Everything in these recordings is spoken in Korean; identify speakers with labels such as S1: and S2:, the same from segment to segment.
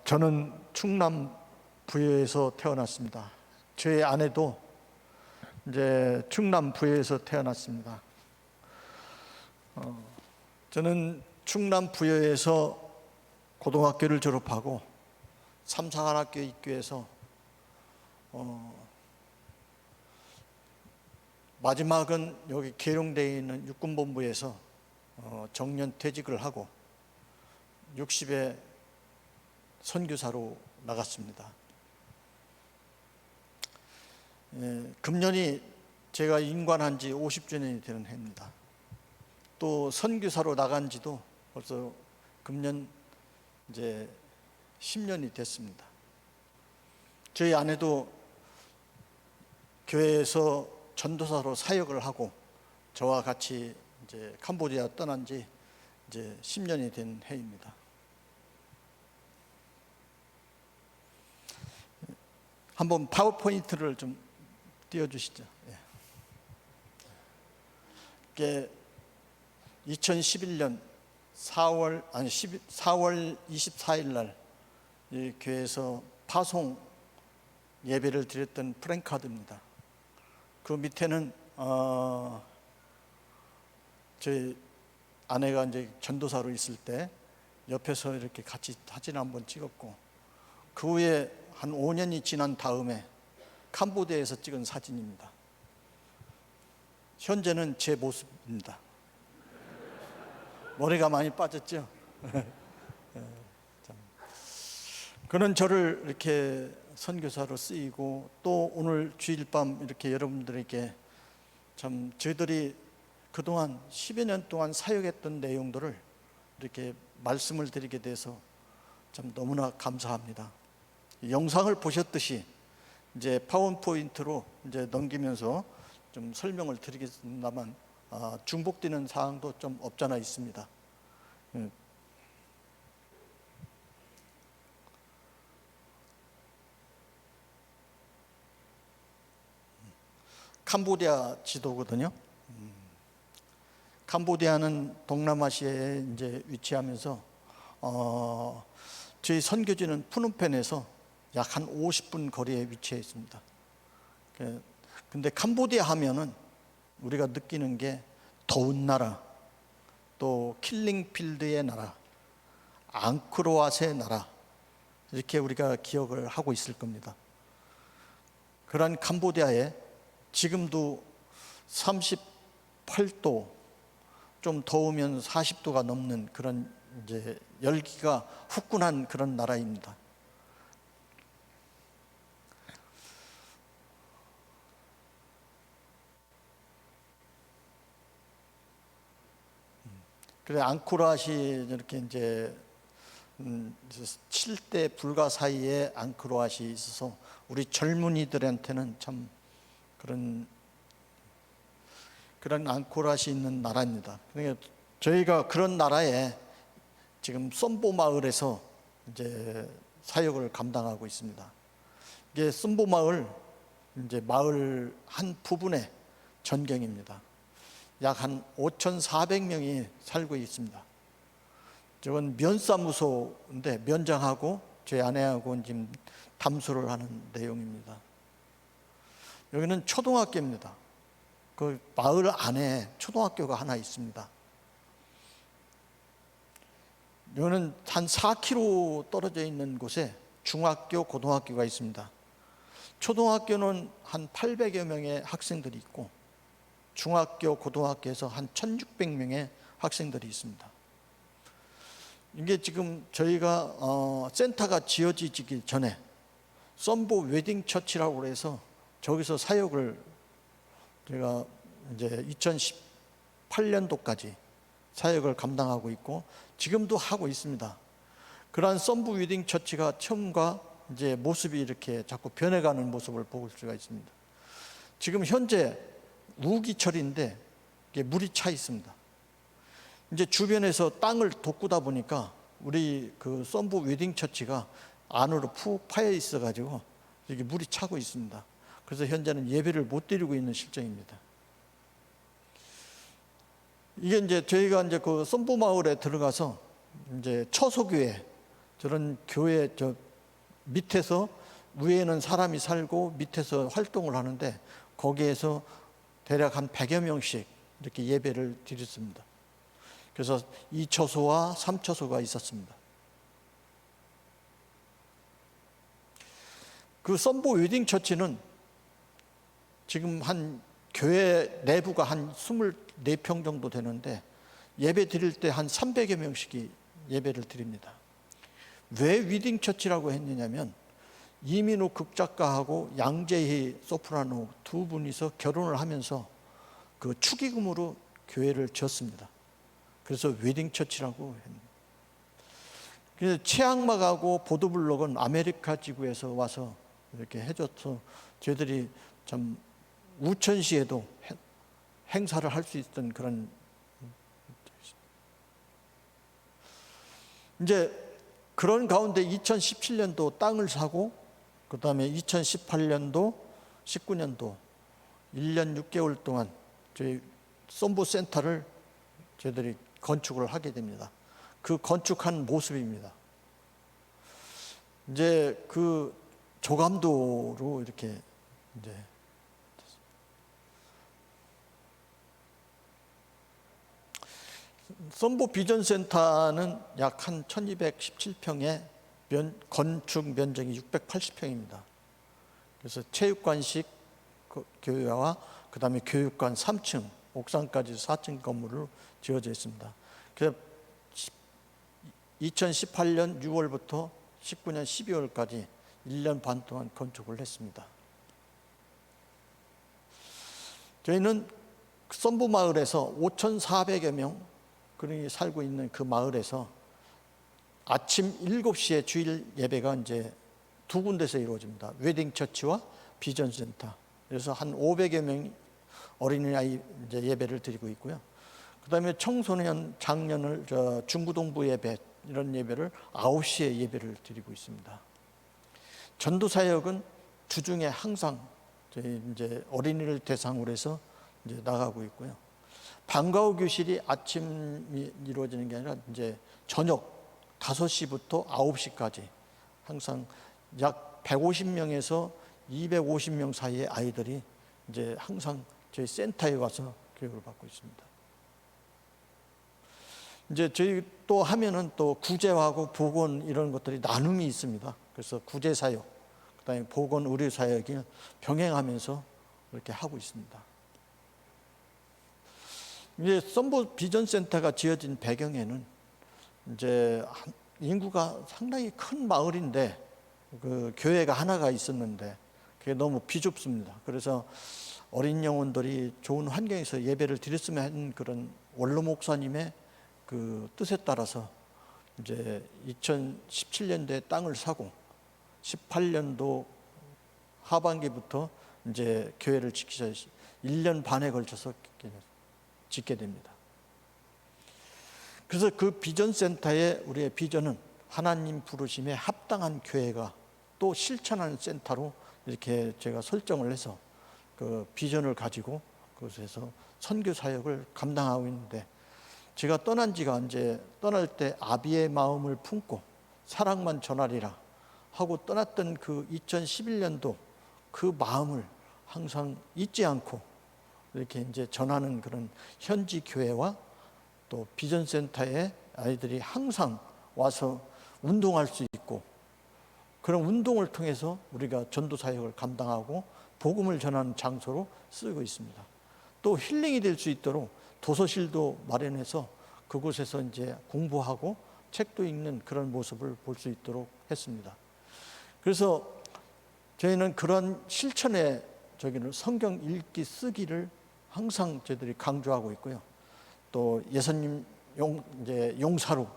S1: 저는 충남 부여에서 태어났습니다. 제 아내도 이제 충남 부여에서 태어났습니다. 저는 충남 부여에서 고등학교를 졸업하고 삼사관학교에 입교해서 마지막은 여기 계룡대에 있는 육군본부에서 정년 퇴직을 하고 60에 선교사로 나갔습니다. 금년이 제가 임관한 지 50주년이 되는 해입니다. 또 선교사로 나간 지도 벌써 금년 이제 10년이 됐습니다. 저희 아내도 교회에서 전도사로 사역을 하고 저와 같이 이제 캄보디아 떠난 지 이제 10년이 된 해입니다. 한번 파워포인트를 좀 띄워주시죠. 이게 2011년 4월 24일 날 이 교회에서 파송 예배를 드렸던 프랭카드입니다. 그 밑에는 저희 아내가 이제 전도사로 있을 때 옆에서 이렇게 같이 사진 한번 찍었고, 그 후에 한 5년이 지난 다음에 캄보디아에서 찍은 사진입니다. 현재는 제 모습입니다. 머리가 많이 빠졌죠? 그는 저를 이렇게 선교사로 쓰이고, 또 오늘 주일 밤 이렇게 여러분들에게 참 저희들이 그동안 10여 년 동안 사역했던 내용들을 이렇게 말씀을 드리게 돼서 참 너무나 감사합니다. 영상을 보셨듯이 이제 파워포인트로 이제 넘기면서 좀 설명을 드리겠습니다만, 중복되는 사항도 좀 없잖아 있습니다. 캄보디아 지도거든요. 캄보디아는 동남아시아에 이제 위치하면서 저희 선교지는 푸놈펜에서 약 한 50분 거리에 위치해 있습니다. 근데 캄보디아 하면은 우리가 느끼는 게 더운 나라, 또 킬링필드의 나라, 앙크로왑의 나라, 이렇게 우리가 기억을 하고 있을 겁니다. 그러한 캄보디아에 지금도 38도, 좀 더우면 40도가 넘는 그런 이제 열기가 후끈한 그런 나라입니다. 그래 앙코르왓이 이렇게 이제 7대 불가 사이에 앙코르왓이 있어서 우리 젊은이들한테는 참 그런 앙코르왓이 있는 나라입니다. 그러니까 저희가 그런 나라에 지금 썸보 마을에서 이제 사역을 감당하고 있습니다. 이게 썸보 마을, 이제 마을 한 부분의 전경입니다. 약 한 5,400명이 살고 있습니다. 저건 면사무소인데 면장하고 저희 아내하고 지금 담소를 하는 내용입니다. 여기는 초등학교입니다. 그 마을 안에 초등학교가 하나 있습니다. 여기는 한 4km 떨어져 있는 곳에 중학교, 고등학교가 있습니다. 초등학교는 한 800여 명의 학생들이 있고, 중학교, 고등학교에서 한 1,600명의 학생들이 있습니다. 이게 지금 저희가 센터가 지어지기 전에 썸보 웨딩 처치라고 해서 저기서 사역을 제가 이제 2018년도까지 사역을 감당하고 있고 지금도 하고 있습니다. 그러한 썸보 웨딩 처치가 처음과 이제 모습이 이렇게 자꾸 변해가는 모습을 볼 수가 있습니다. 지금 현재 우기철인데 물이 차 있습니다. 이제 주변에서 땅을 돋구다 보니까 우리 그 썸보 웨딩 처치가 안으로 푹 파여 있어 가지고 이게 물이 차고 있습니다. 그래서 현재는 예배를 못 드리고 있는 실정입니다. 이게 이제 저희가 이제 그 썸보 마을에 들어가서 이제 처소교회, 저런 교회 밑에서 위에는 사람이 살고 밑에서 활동을 하는데 거기에서 대략 한 100여 명씩 이렇게 예배를 드렸습니다. 그래서 2처소와 3처소가 있었습니다. 그 썬보 웨딩 처치는 지금 한 교회 내부가 한 24평 정도 되는데 예배 드릴 때 한 300여 명씩이 예배를 드립니다. 왜 웨딩 처치라고 했느냐면 이민우 극작가하고 양재희 소프라노 두 분이서 결혼을 하면서 그 축의금으로 교회를 지었습니다. 그래서 웨딩 처치라고 했습니다. 그래서 최양막하고 보도블록은 아메리카 지구에서 와서 이렇게 해줘서 저희들이 참 우천시에도 행사를 할 수 있던 그런, 이제 그런 가운데 2017년도 땅을 사고 그 다음에 2018년도 19년도 1년 6개월 동안 저희 썬보 센터를 저희들이 건축을 하게 됩니다. 그 건축한 모습입니다. 이제 그 조감도로 이렇게 이제 썬보 비전센터는 약 한 1217평에 건축 면적이 680평입니다. 그래서 체육관식 교회와 그 다음에 교육관 3층, 옥상까지 4층 건물로 지어져 있습니다. 그래서 2018년 6월부터 19년 12월까지 1년 반 동안 건축을 했습니다. 저희는 썬보 마을에서 5,400여 명 그들이 살고 있는 그 마을에서 아침 7시에 주일 예배가 이제 두 군데서 이루어집니다. 웨딩 처치와 비전 센터. 그래서 한 500여 명 어린아이 이제 예배를 드리고 있고요. 그다음에 청소년, 장년을 중고등부 예배 이런 예배를 9시에 예배를 드리고 있습니다. 전도 사역은 주중에 항상 저희 이제 어린이를 대상으로 해서 이제 나가고 있고요. 방과후 교실이 아침이 이루어지는 게 아니라 이제 저녁 5시부터 9시까지 항상 약 150명에서 250명 사이의 아이들이 이제 항상 저희 센터에 와서 교육을 받고 있습니다. 이제 저희 또 하면은 또 구제하고 보건 이런 것들이 나눔이 있습니다. 그래서 구제 사역, 그다음에 보건 의료 사역이 병행하면서 이렇게 하고 있습니다. 이제 썬보 비전 센터가 지어진 배경에는 이제 인구가 상당히 큰 마을인데 그 교회가 하나가 있었는데 그게 너무 비좁습니다. 그래서 어린 영혼들이 좋은 환경에서 예배를 드렸으면 하는 그런 원로 목사님의 그 뜻에 따라서 이제 2017년도에 땅을 사고 18년도 하반기부터 이제 교회를 짓기 위해서 1년 반에 걸쳐서 짓게 됩니다. 그래서 그 비전센터의 우리의 비전은 하나님 부르심에 합당한 교회가 또 실천하는 센터로 이렇게 제가 설정을 해서 그 비전을 가지고 그곳에서 선교 사역을 감당하고 있는데, 제가 떠난 지가 이제 떠날 때 아비의 마음을 품고 사랑만 전하리라 하고 떠났던 그 2011년도 그 마음을 항상 잊지 않고 이렇게 이제 전하는 그런 현지 교회와 또 비전센터에 아이들이 항상 와서 운동할 수 있고, 그런 운동을 통해서 우리가 전도 사역을 감당하고 복음을 전하는 장소로 쓰고 있습니다. 또 힐링이 될 수 있도록 도서실도 마련해서 그곳에서 이제 공부하고 책도 읽는 그런 모습을 볼 수 있도록 했습니다. 그래서 저희는 그런 실천의 성경 읽기 쓰기를 항상 저희들이 강조하고 있고요. 또 예수님 용사로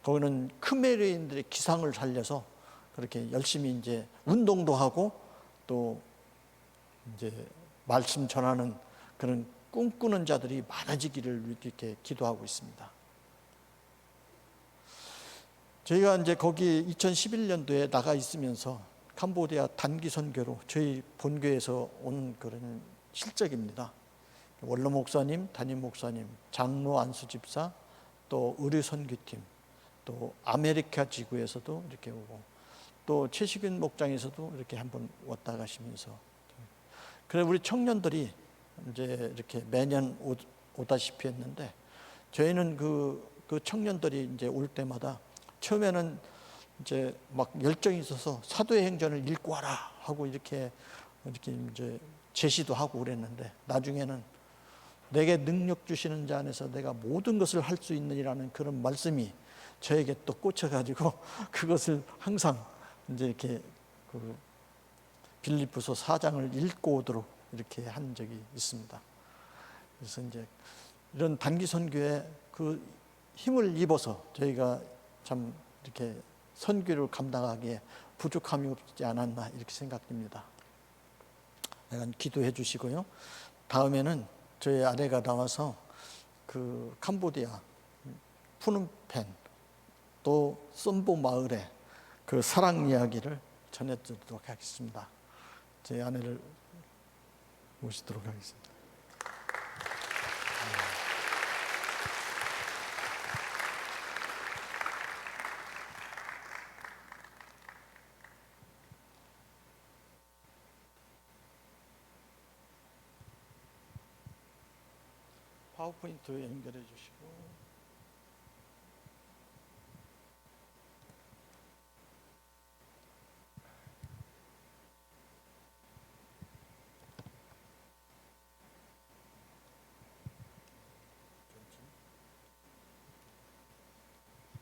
S1: 거기는 크메르인들의 기상을 살려서 그렇게 열심히 이제 운동도 하고 또 이제 말씀 전하는 그런 꿈꾸는 자들이 많아지기를 이렇게 기도하고 있습니다. 저희가 이제 거기 2011년도에 나가 있으면서 캄보디아 단기 선교로 저희 본교에서 온 그런 실적입니다. 원로 목사님, 담임 목사님, 장로 안수 집사, 또 의료 선교팀, 또 아메리카 지구에서도 이렇게 오고, 또 최식윤 목장에서도 이렇게 한번 왔다 가시면서, 그래 우리 청년들이 이제 이렇게 매년 오다시피 했는데, 저희는 그 청년들이 이제 올 때마다 처음에는 이제 막 열정이 있어서 사도의 행전을 읽고 와라 하고 이렇게 이제 제시도 하고 그랬는데, 나중에는 내게 능력 주시는 자 안에서 내가 모든 것을 할 수 있느니라는 그런 말씀이 저에게 또 꽂혀가지고 그것을 항상 이제 이렇게 그 빌립보서 4장을 읽고 오도록 이렇게 한 적이 있습니다. 그래서 이제 이런 단기 선교에 그 힘을 입어서 저희가 참 이렇게 선교를 감당하기에 부족함이 없지 않았나 이렇게 생각됩니다. 약간 기도해 주시고요. 다음에는 저희 아내가 나와서 그 캄보디아 푸놈펜 또 썸보 마을의 그 사랑 이야기를 전해드리도록 하겠습니다. 제 아내를 모시도록 하겠습니다. 파워포인트 연결해 주시고.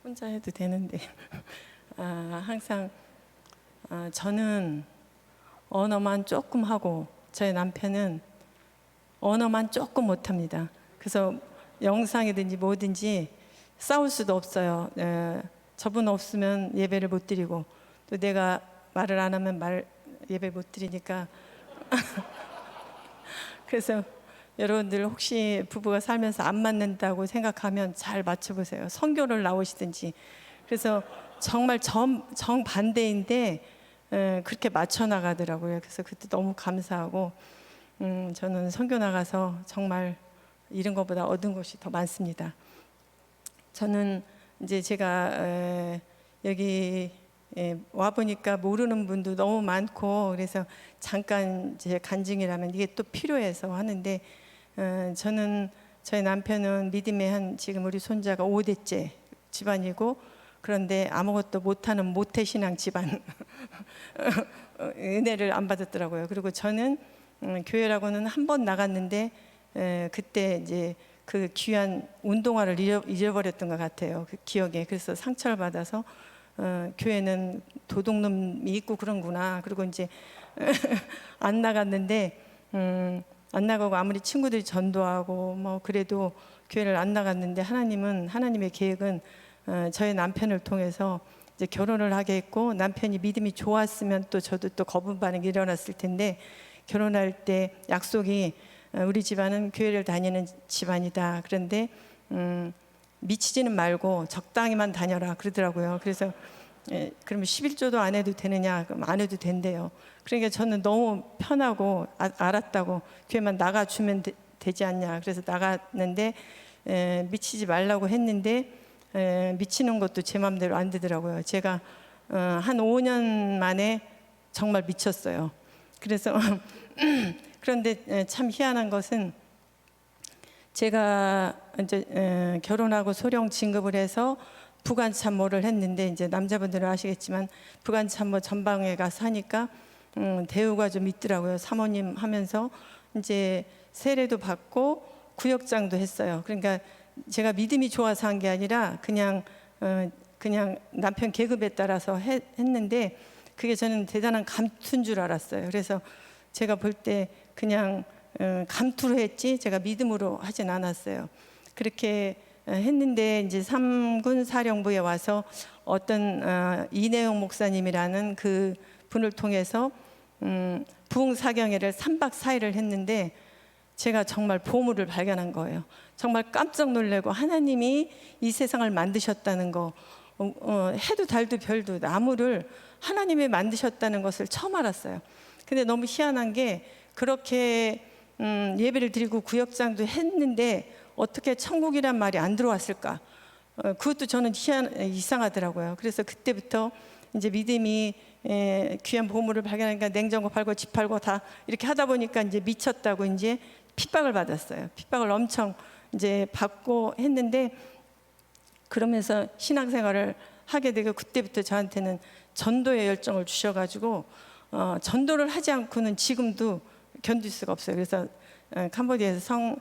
S2: 혼자 해도 되는데 항상 저는 언어만 조금 하고 저희 남편은 언어만 조금 못합니다. 그래서 영상이든지 뭐든지 싸울 수도 없어요. 저분 없으면 예배를 못 드리고, 또 내가 말을 안 하면 예배 못 드리니까 그래서 여러분들 혹시 부부가 살면서 안 맞는다고 생각하면 잘 맞춰보세요. 선교를 나오시든지. 그래서 정말 정반대인데 그렇게 맞춰 나가더라고요. 그래서 그때 너무 감사하고, 저는 선교 나가서 정말 잃은 것보다 얻은 것이 더 많습니다. 저는 이제 제가 여기 와 보니까 모르는 분도 너무 많고, 그래서 잠깐 제 간증이라면 이게 또 필요해서 하는데, 저는 저희 남편은 믿음의 한 지금 우리 손자가 5대째 집안이고, 그런데 아무것도 못하는 모태신앙 집안 은혜를 안 받았더라고요. 그리고 저는 교회라고는 한 번 나갔는데 그때 이제 그 귀한 운동화를 잃어버렸던 것 같아요. 그 기억에. 그래서 상처를 받아서 교회는 도둑놈이 있고 그런구나. 그리고 이제 안 나갔는데 안 나가고 아무리 친구들이 전도하고 뭐 그래도 교회를 안 나갔는데, 하나님의 계획은 저희 남편을 통해서 이제 결혼을 하게 했고, 남편이 믿음이 좋았으면 또 저도 또 거부 반응이 일어났을 텐데, 결혼할 때 약속이 우리 집안은 교회를 다니는 집안이다. 그런데 미치지는 말고 적당히만 다녀라 그러더라고요. 그래서 그러면 11조도 안 해도 되느냐? 그럼 안 해도 된대요. 그러니까 저는 너무 편하고 알았다고, 교회만 나가주면 되지 않냐. 그래서 나갔는데 미치지 말라고 했는데 미치는 것도 제 마음대로 안 되더라고요. 제가 한 5년 만에 정말 미쳤어요. 그래서 그런데 참 희한한 것은, 제가 이제 결혼하고 소령 진급을 해서 부관참모를 했는데, 이제 남자분들은 아시겠지만 부관참모 전방에 가서 하니까 대우가 좀 있더라고요. 사모님 하면서 이제 세례도 받고 구역장도 했어요. 그러니까 제가 믿음이 좋아서 한 게 아니라 그냥 남편 계급에 따라서 했는데, 그게 저는 대단한 감투인 줄 알았어요. 그래서 제가 볼 때 그냥 감투로 했지 제가 믿음으로 하진 않았어요. 그렇게 했는데 이제 3군 사령부에 와서 어떤 이내용 목사님이라는 그 분을 통해서 부흥사경회를 3박 4일을 했는데, 제가 정말 보물을 발견한 거예요. 정말 깜짝 놀래고, 하나님이 이 세상을 만드셨다는 거, 해도 달도 별도 나무를 하나님이 만드셨다는 것을 처음 알았어요. 근데 너무 희한한 게, 그렇게 예배를 드리고 구역장도 했는데 어떻게 천국이란 말이 안 들어왔을까? 그것도 저는 이상하더라고요. 그래서 그때부터 이제 믿음이 귀한 보물을 발견하니까 냉장고 팔고 집 팔고 다 이렇게 하다 보니까 이제 미쳤다고 이제 핍박을 받았어요. 핍박을 엄청 이제 받고 했는데, 그러면서 신앙생활을 하게 되고 그때부터 저한테는 전도의 열정을 주셔가지고 전도를 하지 않고는 지금도 견딜 수가 없어요. 그래서 캄보디아에서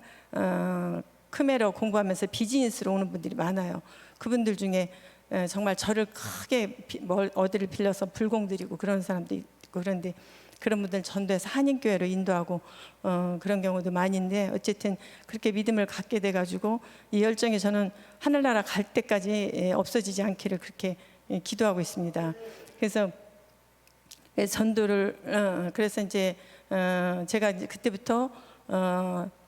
S2: 크메르 공부하면서 비즈니스로 오는 분들이 많아요. 그분들 중에 정말 저를 크게 어디를 빌려서 불공드리고 그런 사람도 있고, 그런데 그런 분들 전도해서 한인교회로 인도하고 그런 경우도 많이 있는데, 어쨌든 그렇게 믿음을 갖게 돼가지고 이 열정이 저는 하늘나라 갈 때까지 없어지지 않기를 그렇게 기도하고 있습니다. 그래서 전도를 그래서 이제 제가 이제 그때부터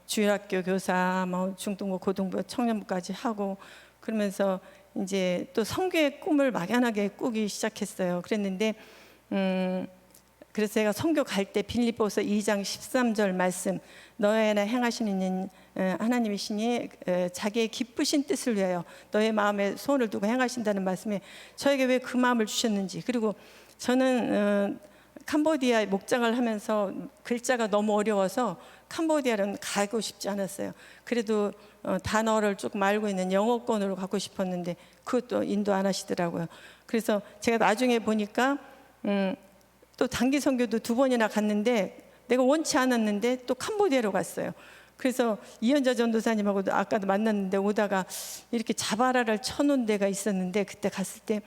S2: 주일학교 교사, 뭐 중등부, 고등부, 청년부까지 하고 그러면서 이제 또 선교의 꿈을 막연하게 꾸기 시작했어요. 그랬는데 그래서 제가 선교 갈 때 빌립보서 2장 13절 말씀, 너에나 행하시는 하나님이시니 자기의 기쁘신 뜻을 위하여 너의 마음에 소원을 두고 행하신다는 말씀에 저에게 왜 그 마음을 주셨는지, 그리고 저는 캄보디아 목장을 하면서 글자가 너무 어려워서 캄보디아는 가고 싶지 않았어요. 그래도 단어를 조금 알고 있는 영어권으로 가고 싶었는데 그것도 인도 안 하시더라고요. 그래서 제가 나중에 보니까 또 단기 선교도 2번이나 갔는데 내가 원치 않았는데 또 캄보디아로 갔어요. 그래서 이현자 전도사님하고도 아까도 만났는데 오다가 이렇게 자바라를 쳐놓은 데가 있었는데, 그때 갔을 때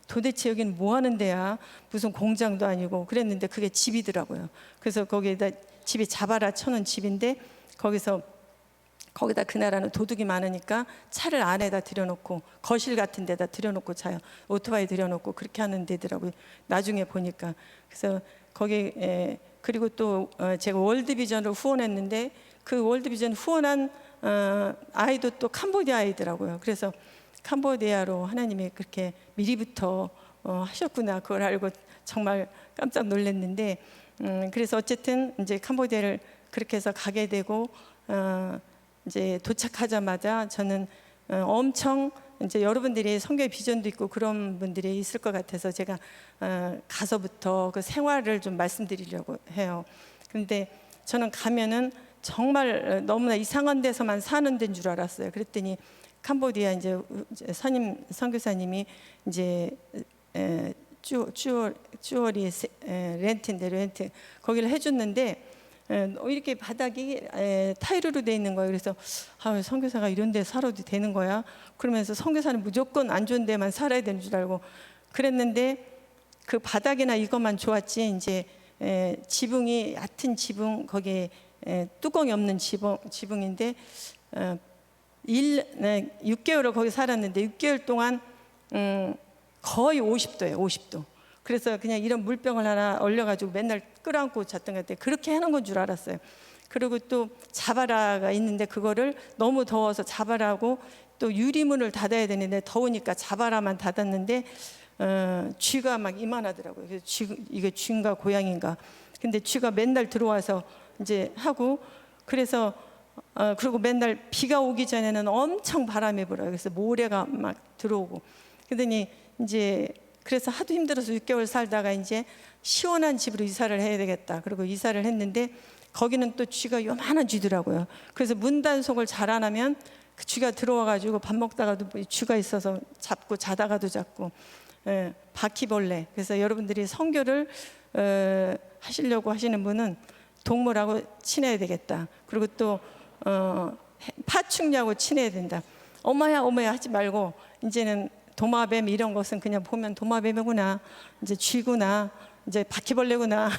S2: 도대체 여기는 뭐 하는 데야? 무슨 공장도 아니고 그랬는데 그게 집이더라고요. 그래서 거기에다 집이 자바라 쳐놓은 집인데, 거기다 그 나라는 도둑이 많으니까 차를 안에다 들여놓고 거실 같은 데다 들여놓고 자요. 오토바이 들여놓고 그렇게 하는 데더라고요. 나중에 보니까. 그래서 거기 그리고 또 제가 월드비전을 후원했는데 그 월드비전 후원한 아이도 또 캄보디아 아이더라고요. 그래서 캄보디아로 하나님이 그렇게 미리부터 하셨구나, 그걸 알고 정말 깜짝 놀랐는데, 그래서 어쨌든 이제 캄보디아를 그렇게 해서 가게 되고 이제 도착하자마자 저는 엄청 이제 여러분들이 선교의 비전도 있고 그런 분들이 있을 것 같아서 제가 가서부터 그 생활을 좀 말씀드리려고 해요. 근데 저는 가면은 정말 너무나 이상한 데서만 사는 데인 줄 알았어요. 그랬더니 캄보디아 이제 선교사님이 이제 쭈어리 렌트 거기를 해줬는데 이렇게 바닥이 타일로 돼 있는 거예요. 그래서 선교사가 이런 데 살아도 되는 거야? 그러면서 선교사는 무조건 안 좋은 데만 살아야 되는 줄 알고 그랬는데, 그 바닥이나 이것만 좋았지 이제 지붕이 얕은 지붕, 거기에 뚜껑이 없는 지붕인데 6개월을 거기 살았는데 6개월 동안 거의 50도예요. 50도. 그래서 그냥 이런 물병을 하나 얼려가지고 맨날 끌어안고 잤던 것 같아요. 그렇게 하는 건 줄 알았어요. 그리고 또 자바라가 있는데 그거를 너무 더워서 자바라고 또 유리문을 닫아야 되는데 더우니까 자바라만 닫았는데 쥐가 막 이만하더라고요. 그래서 이게 쥐인가 고양인가. 근데 쥐가 맨날 들어와서 이제 하고, 그래서 그리고 맨날 비가 오기 전에는 엄청 바람이 불어요. 그래서 모래가 막 들어오고. 그러더니 이제 그래서 하도 힘들어서 6개월 살다가 이제 시원한 집으로 이사를 해야 되겠다. 그리고 이사를 했는데 거기는 또 쥐가 요만한 쥐더라고요. 그래서 문단속을 잘 안 하면 그 쥐가 들어와가지고 밥 먹다가도 쥐가 있어서 잡고 자다가도 잡고, 바퀴벌레. 그래서 여러분들이 선교를 하시려고 하시는 분은 동물하고 친해야 되겠다. 그리고 또 파충류하고 친해야 된다. 어머야 하지 말고 이제는 도마뱀 이런 것은 그냥 보면 도마뱀이구나, 이제 쥐구나, 이제 바퀴벌레구나.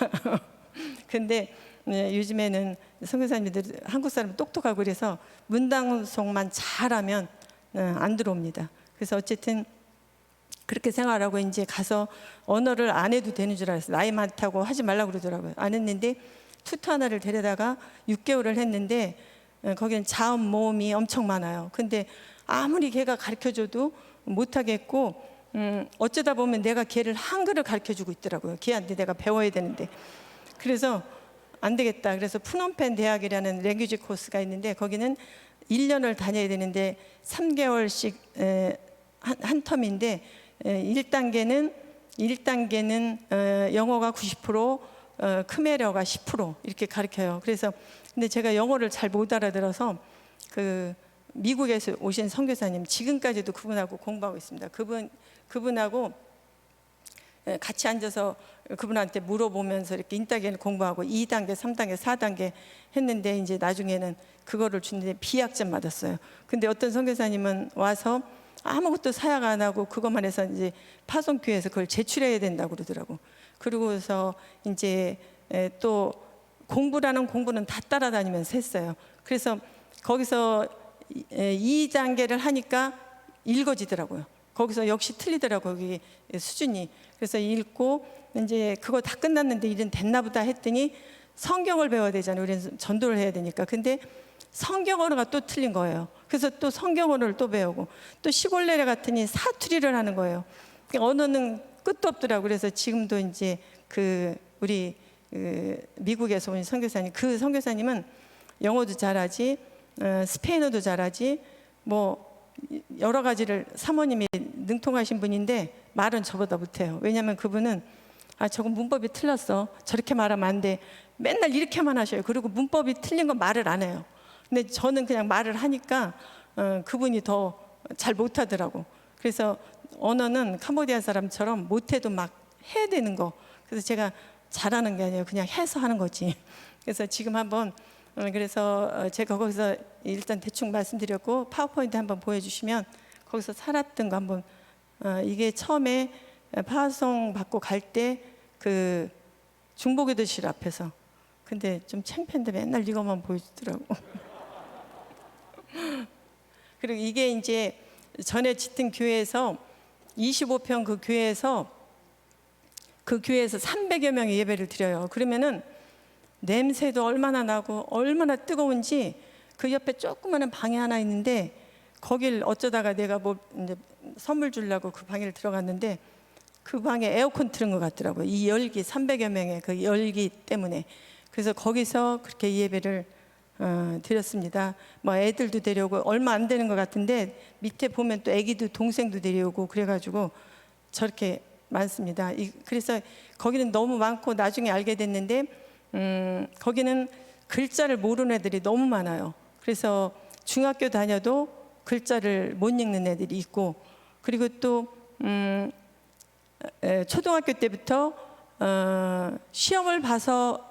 S2: 근데 요즘에는 선교사님들 한국 사람 똑똑하고 그래서 문단속만 잘하면 안 들어옵니다. 그래서 어쨌든 그렇게 생활하고 이제 가서 언어를 안 해도 되는 줄 알았어요. 나이 많다고 하지 말라고 그러더라고요. 안 했는데 투트 하나를 데려다가 6개월을 했는데 거기는 자음 모음이 엄청 많아요. 근데 아무리 걔가 가르쳐줘도 못하겠고, 어쩌다 보면 내가 걔를 한글을 가르쳐주고 있더라고요. 걔한테 내가 배워야 되는데. 그래서 안 되겠다. 그래서 푸놈펜 대학이라는 랭귀지 코스가 있는데 거기는 1년을 다녀야 되는데 3개월씩 한 텀인데 1단계는 영어가 90%, 크메르어가 10% 이렇게 가르쳐요. 그래서 근데 제가 영어를 잘 못 알아들어서 그 미국에서 오신 선교사님, 지금까지도 그분하고 공부하고 있습니다. 그분하고 같이 앉아서 그분한테 물어보면서 이렇게 인따기를 공부하고 2단계, 3단계, 4단계 했는데 이제 나중에는 그거를 주는데 B학점 받았어요. 근데 어떤 선교사님은 와서 아무것도 사약 안 하고 그것만 해서 이제 파송교회에서 그걸 제출해야 된다고 그러더라고. 그러고서 이제 또 공부는 다 따라다니면서 했어요. 그래서 거기서 2단계를 하니까 읽어지더라고요. 거기서 역시 틀리더라고요. 거기 수준이. 그래서 읽고 이제 그거 다 끝났는데 이젠 됐나 보다 했더니 성경을 배워야 되잖아요. 우리는 전도를 해야 되니까. 근데 성경어가 또 틀린 거예요. 그래서 또 성경어를 또 배우고 또 시골 내려 갔더니 사투리를 하는 거예요. 언어는 끝도 없더라고요. 그래서 지금도 이제 우리 미국에서 온 선교사님, 그 선교사님은 영어도 잘하지, 스페인어도 잘하지, 뭐 여러 가지를 사모님이 능통하신 분인데 말은 저보다 못해요. 왜냐하면 그분은 저건 문법이 틀렸어, 저렇게 말하면 안 돼, 맨날 이렇게만 하셔요. 그리고 문법이 틀린 건 말을 안 해요. 근데 저는 그냥 말을 하니까 그분이 더 잘 못하더라고. 그래서 언어는 캄보디아 사람처럼 못해도 막 해야 되는 거. 그래서 제가 잘하는 게 아니에요. 그냥 해서 하는 거지. 그래서 지금 한번 그래서 제가 거기서 일단 대충 말씀드렸고 파워포인트 한번 보여주시면 거기서 살았던 거 한번 이게 처음에 파송 받고 갈 때 그 중보기도실 앞에서 근데 좀 창피한데 맨날 이것만 보여주더라고. 그리고 이게 이제 전에 짓던 교회에서 25평 그 교회에서 300여 명의 예배를 드려요. 그러면은 냄새도 얼마나 나고 얼마나 뜨거운지 그 옆에 조그마한 방이 하나 있는데 거길 어쩌다가 내가 뭐 이제 선물 주려고 그 방에 들어갔는데 그 방에 에어컨 틀은 것 같더라고요. 이 열기 300여 명의 그 열기 때문에. 그래서 거기서 그렇게 예배를 드렸습니다. 뭐 애들도 데려오고 얼마 안 되는 것 같은데 밑에 보면 또 애기도 동생도 데려오고 그래가지고 저렇게 많습니다. 그래서 거기는 너무 많고 나중에 알게 됐는데 거기는 글자를 모르는 애들이 너무 많아요. 그래서 중학교 다녀도 글자를 못 읽는 애들이 있고 그리고 또 초등학교 때부터 시험을 봐서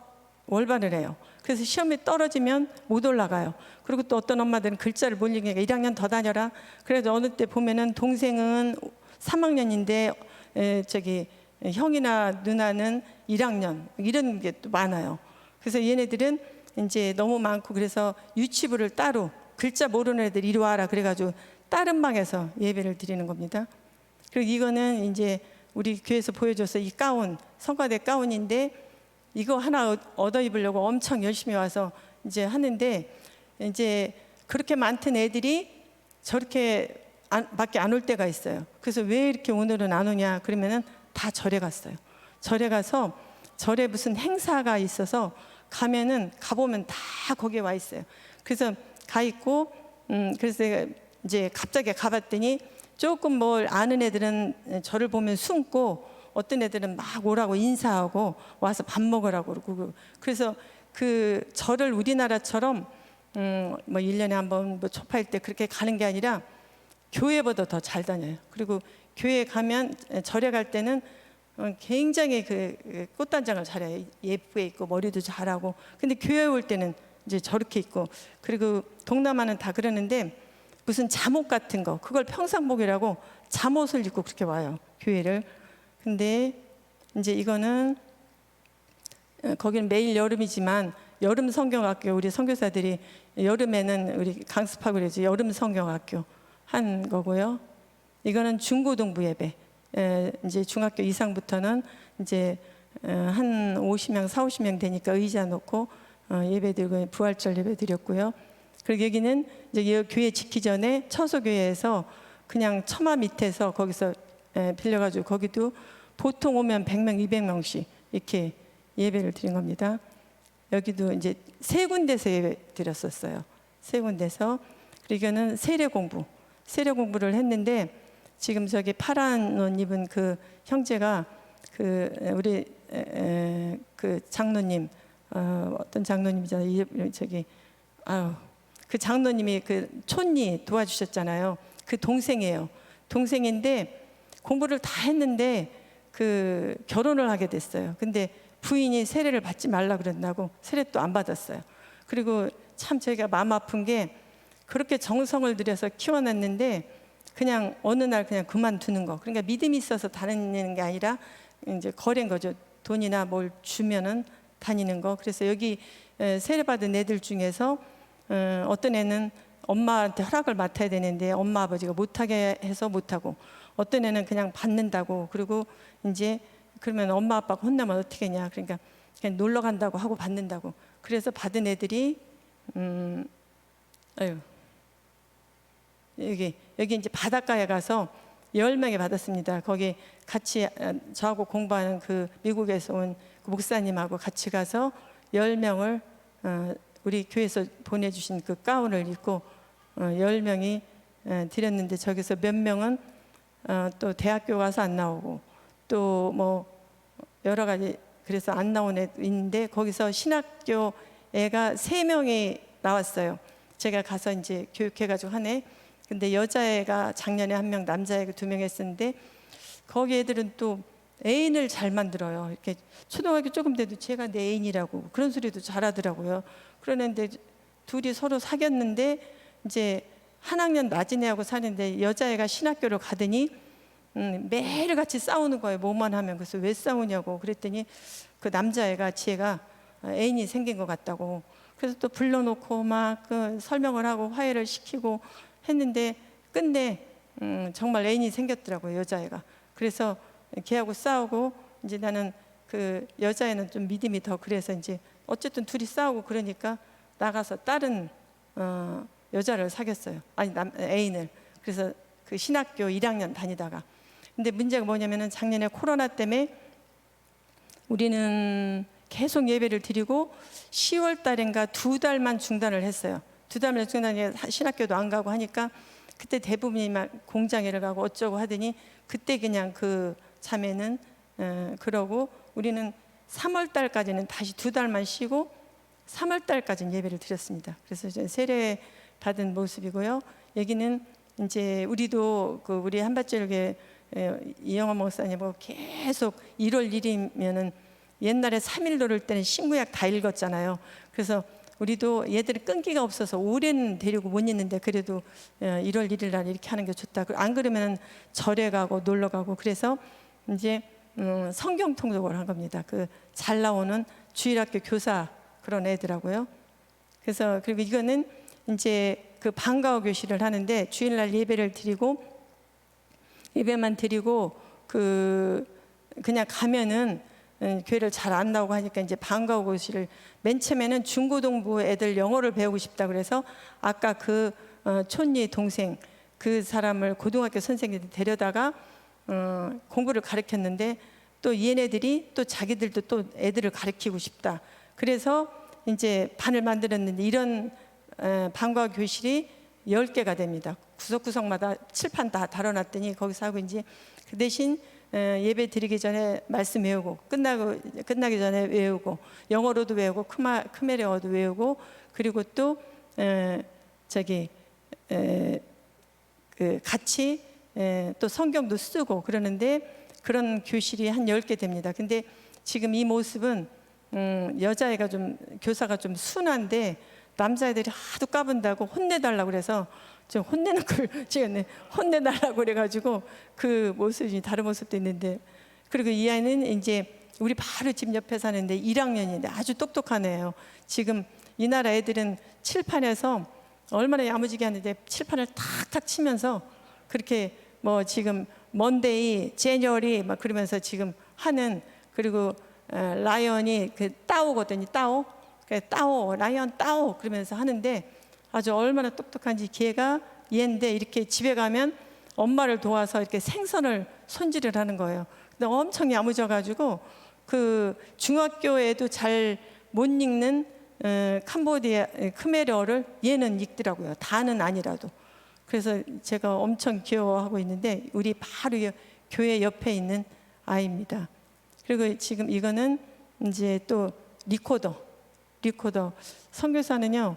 S2: 월반을 해요. 그래서 시험이 떨어지면 못 올라가요. 그리고 또 어떤 엄마들은 글자를 못 읽으니까 1학년 더 다녀라. 그래도 어느 때 보면은 동생은 3학년인데 형이나 누나는 1학년 이런 게 또 많아요. 그래서 얘네들은 이제 너무 많고 그래서 유치부를 따로 글자 모르는 애들 이리 와라 그래가지고 다른 방에서 예배를 드리는 겁니다. 그리고 이거는 이제 우리 교회에서 보여줘서 이 가운 성가대 가운인데 이거 하나 얻어 입으려고 엄청 열심히 와서 이제 하는데 이제 그렇게 많던 애들이 저렇게 밖에 안 올 때가 있어요. 그래서 왜 이렇게 오늘은 안 오냐 그러면은 다 절에 갔어요. 절에 가서 절에 무슨 행사가 있어서 가보면 다 거기에 와 있어요. 그래서 가 있고 그래서 내가 이제 갑자기 가봤더니 조금 뭘 아는 애들은 저를 보면 숨고 어떤 애들은 막 오라고 인사하고 와서 밥 먹으라고 그러고 그래서 그 절을 우리나라처럼 뭐 1년에 한번 뭐 초파일 때 그렇게 가는 게 아니라 교회보다 더 잘 다녀요. 그리고 교회 가면 절에 갈 때는 굉장히 그 꽃단장을 잘해요. 예쁘게 입고 머리도 잘하고. 근데 교회 올 때는 이제 저렇게 입고 그리고 동남아는 다 그러는데 무슨 잠옷 같은 거 그걸 평상복이라고 잠옷을 입고 그렇게 와요. 교회를. 근데 이제 이거는 거기는 매일 여름이지만 여름 성경학교 우리 선교사들이 여름에는 우리 강습하고 그러지 여름 성경학교 한 거고요. 이거는 중고등부 예배. 이제 중학교 이상부터는 이제 한 50명, 40~50명 되니까 의자 놓고 예배 드리고 부활절 예배 드렸고요. 그리고 여기는 이제 교회 짓기 전에 처소교회에서 그냥 처마 밑에서 거기서 빌려가지고 거기도 보통 오면 100명, 200명씩 이렇게 예배를 드린 겁니다. 여기도 이제 3군데서 예배 드렸었어요. 3군데서. 그리고 이거는 세례 공부를 했는데 지금 저기 파란 옷 입은 그 형제가 그 우리 그 장로님 어떤 장로님이잖아요. 저기 그 장로님이 그 촌리 도와주셨잖아요. 그 동생이에요. 동생인데 공부를 다 했는데 그 결혼을 하게 됐어요. 근데 부인이 세례를 받지 말라 그랬다고 세례 또 안 받았어요. 그리고 참 저희가 마음 아픈 게 그렇게 정성을 들여서 키워놨는데 그냥 어느 날 그냥 그만두는 거. 그러니까 믿음이 있어서 다니는 게 아니라 이제 거래인 거죠. 돈이나 뭘 주면은 다니는 거. 그래서 여기 세례 받은 애들 중에서 어떤 애는 엄마한테 허락을 맡아야 되는데 엄마 아버지가 못하게 해서 못하고, 어떤 애는 그냥 받는다고. 그리고 이제 그러면 엄마 아빠가 혼나면 어떻게 했냐. 그러니까 그냥 놀러 간다고 하고 받는다고. 그래서 받은 애들이 여기 이제 바닷가에 가서 10명이 받았습니다. 거기 같이 저하고 공부하는 그 미국에서 온 그 목사님하고 같이 가서 10명을 우리 교회에서 보내주신 그 가운을 입고 10명이 드렸는데, 저기서 몇 명은 또 대학교 가서 안 나오고 또 뭐 여러 가지 그래서 안 나온 애 있는데, 거기서 신학교 애가 3명이 나왔어요. 제가 가서 이제 교육해가지고 하네. 근데 여자애가 작년에 1명, 남자애가 2명 했었는데, 거기 애들은 또 애인을 잘 만들어요. 이렇게 초등학교 조금 돼도 제가 내 애인이라고 그런 소리도 잘하더라고요. 그러는데 둘이 서로 사귀었는데 이제 한 학년 낮은 애하고 사는데, 여자애가 신학교를 가더니 매일 같이 싸우는 거예요. 뭐만 하면. 그래서 왜 싸우냐고 그랬더니 그 남자애가 지혜가 애인이 생긴 것 같다고. 그래서 또 불러놓고 막 그 설명을 하고 화해를 시키고 했는데 끝내 정말 애인이 생겼더라고요, 여자애가. 그래서 걔하고 싸우고, 이제 나는 그 여자애는 좀 믿음이 더 그래서 이제 어쨌든 둘이 싸우고 그러니까 나가서 다른 여자를 사귀었어요. 아니 애인을. 그래서 그 신학교 1학년 다니다가. 근데 문제가 뭐냐면은 작년에 코로나 때문에 우리는 계속 예배를 드리고 10월 달인가 2달만 중단을 했어요. 2달만 중단해 신학교도 안 가고 하니까 그때 대부분이 막 공장에를 가고 어쩌고 하더니 그때 그냥 그 자매는 그러고 우리는 3월 달까지는 다시 2달만 쉬고 3월 달까지는 예배를 드렸습니다. 그래서 이제 세례 받은 모습이고요. 여기는 이제 우리도 그 우리 한밭절교회 이영화 목사님하고 계속 1월 1일이면은 옛날에 3일 노를 때는 신구약 다 읽었잖아요. 그래서 우리도 얘들이 끈기가 없어서 오래는 데리고 못 있는데 그래도 1월 1일 날 이렇게 하는 게 좋다. 안 그러면 절에 가고 놀러 가고. 그래서 이제 성경 통독을 한 겁니다. 그 잘 나오는 주일학교 교사 그런 애들하고요. 그래서 그리고 이거는 이제 그 방과후 교실을 하는데 주일날 예배를 드리고 예배만 드리고 그냥 가면은 교회를 잘 안 나오고 하니까 이제 방과후 교실을 맨 처음에는 중고등부 애들 영어를 배우고 싶다 그래서 아까 그 촌리 동생 그 사람을 고등학교 선생님들 데려다가 공부를 가르쳤는데, 또 얘네들이 또 자기들도 또 애들을 가르치고 싶다. 그래서 이제 반을 만들었는데 이런 방과후 교실이 10개가 됩니다. 구석구석마다 칠판 다 달아놨더니 거기서 하고, 이제 그 대신 예배 드리기 전에 말씀 외우고 끝나기 전에 외우고 영어로도 외우고 크메레어도 외우고, 그리고 또 같이 또 성경도 쓰고 그러는데 그런 교실이 한 10개 됩니다. 근데 지금 이 모습은 여자애가 좀 교사가 좀 순한데 남자애들이 하도 까분다고 혼내달라고 그래서 좀 혼내는 걸 찍었네. 혼내달라고 그래가지고 그 모습이 다른 모습도 있는데, 그리고 이 아이는 이제 우리 바로 집 옆에 사는데 1학년인데 아주 똑똑한 애예요. 지금 이 나라 애들은 칠판에서 얼마나 야무지게 하는데 칠판을 탁탁 치면서 그렇게 뭐 지금 먼데이, 제니어리 막 그러면서 지금 하는, 그리고 라이언이 그 따오거든요. 따오, 라이언 따오 그러면서 하는데 아주 얼마나 똑똑한지. 걔가 얘인데 이렇게 집에 가면 엄마를 도와서 이렇게 생선을 손질을 하는 거예요. 근데 엄청 야무져가지고 그 중학교에도 잘 못 읽는 캄보디아 크메르어를 얘는 읽더라고요. 다는 아니라도. 그래서 제가 엄청 귀여워하고 있는데 우리 바로 교회 옆에 있는 아이입니다. 그리고 지금 이거는 이제 또 리코더. 선교사는요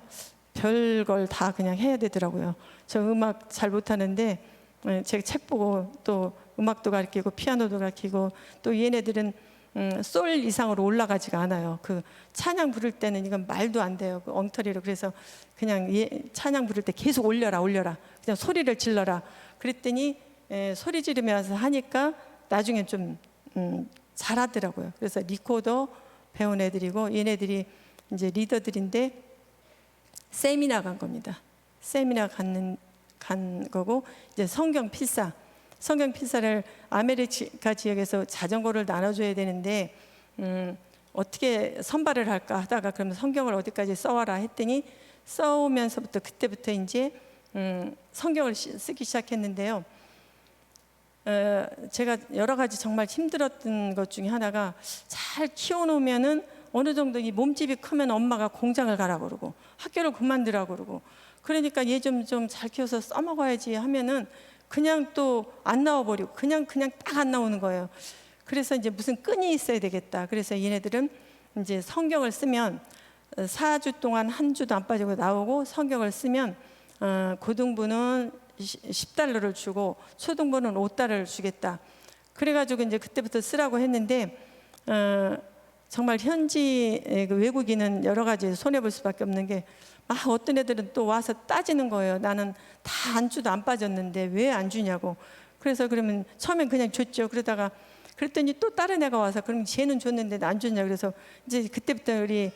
S2: 별걸 다 그냥 해야 되더라고요. 저 음악 잘 못하는데 제가 책 보고 또 음악도 가르치고 피아노도 가르치고 또 얘네들은 솔 이상으로 올라가지가 않아요. 그 찬양 부를 때는 이건 말도 안 돼요. 그 엉터리로. 그래서 그냥 찬양 부를 때 계속 올려라 그냥 소리를 질러라 그랬더니 소리 지르면서 하니까 나중에 좀 잘하더라고요. 그래서 리코더 배운 애들이고 얘네들이 이제 리더들인데 세미나 간 겁니다. 세미나 간 거고 이제 성경 필사를 아메리카 지역에서 자전거를 나눠줘야 되는데 어떻게 선발을 할까 하다가 그러면 성경을 어디까지 써와라 했더니 써오면서부터 그때부터 이제 성경을 쓰기 시작했는데요. 제가 여러 가지 정말 힘들었던 것 중에 하나가 잘 키워놓으면은 어느 정도 이 몸집이 크면 엄마가 공장을 가라 그러고 학교를 그만두라 그러고 그러니까 얘 좀 잘 키워서 써먹어야지 하면은 그냥 또 안 나와버리고 그냥 딱 안 나오는 거예요. 그래서 이제 무슨 끈이 있어야 되겠다. 그래서 얘네들은 이제 성경을 쓰면 4주 동안 한 주도 안 빠지고 나오고 성경을 쓰면 고등부는 $10를 주고 초등부는 $5를 주겠다. 그래가지고 이제 그때부터 쓰라고 했는데 정말 현지 외국인은 여러 가지 손해 볼 수밖에 없는 게 어떤 애들은 또 와서 따지는 거예요. 나는 다 한 주도 안 빠졌는데 왜 안 주냐고. 그래서 그러면 처음엔 그냥 줬죠. 그랬더니 또 다른 애가 와서 그럼 쟤는 줬는데 안 줬냐. 그래서 이제 그때부터 우리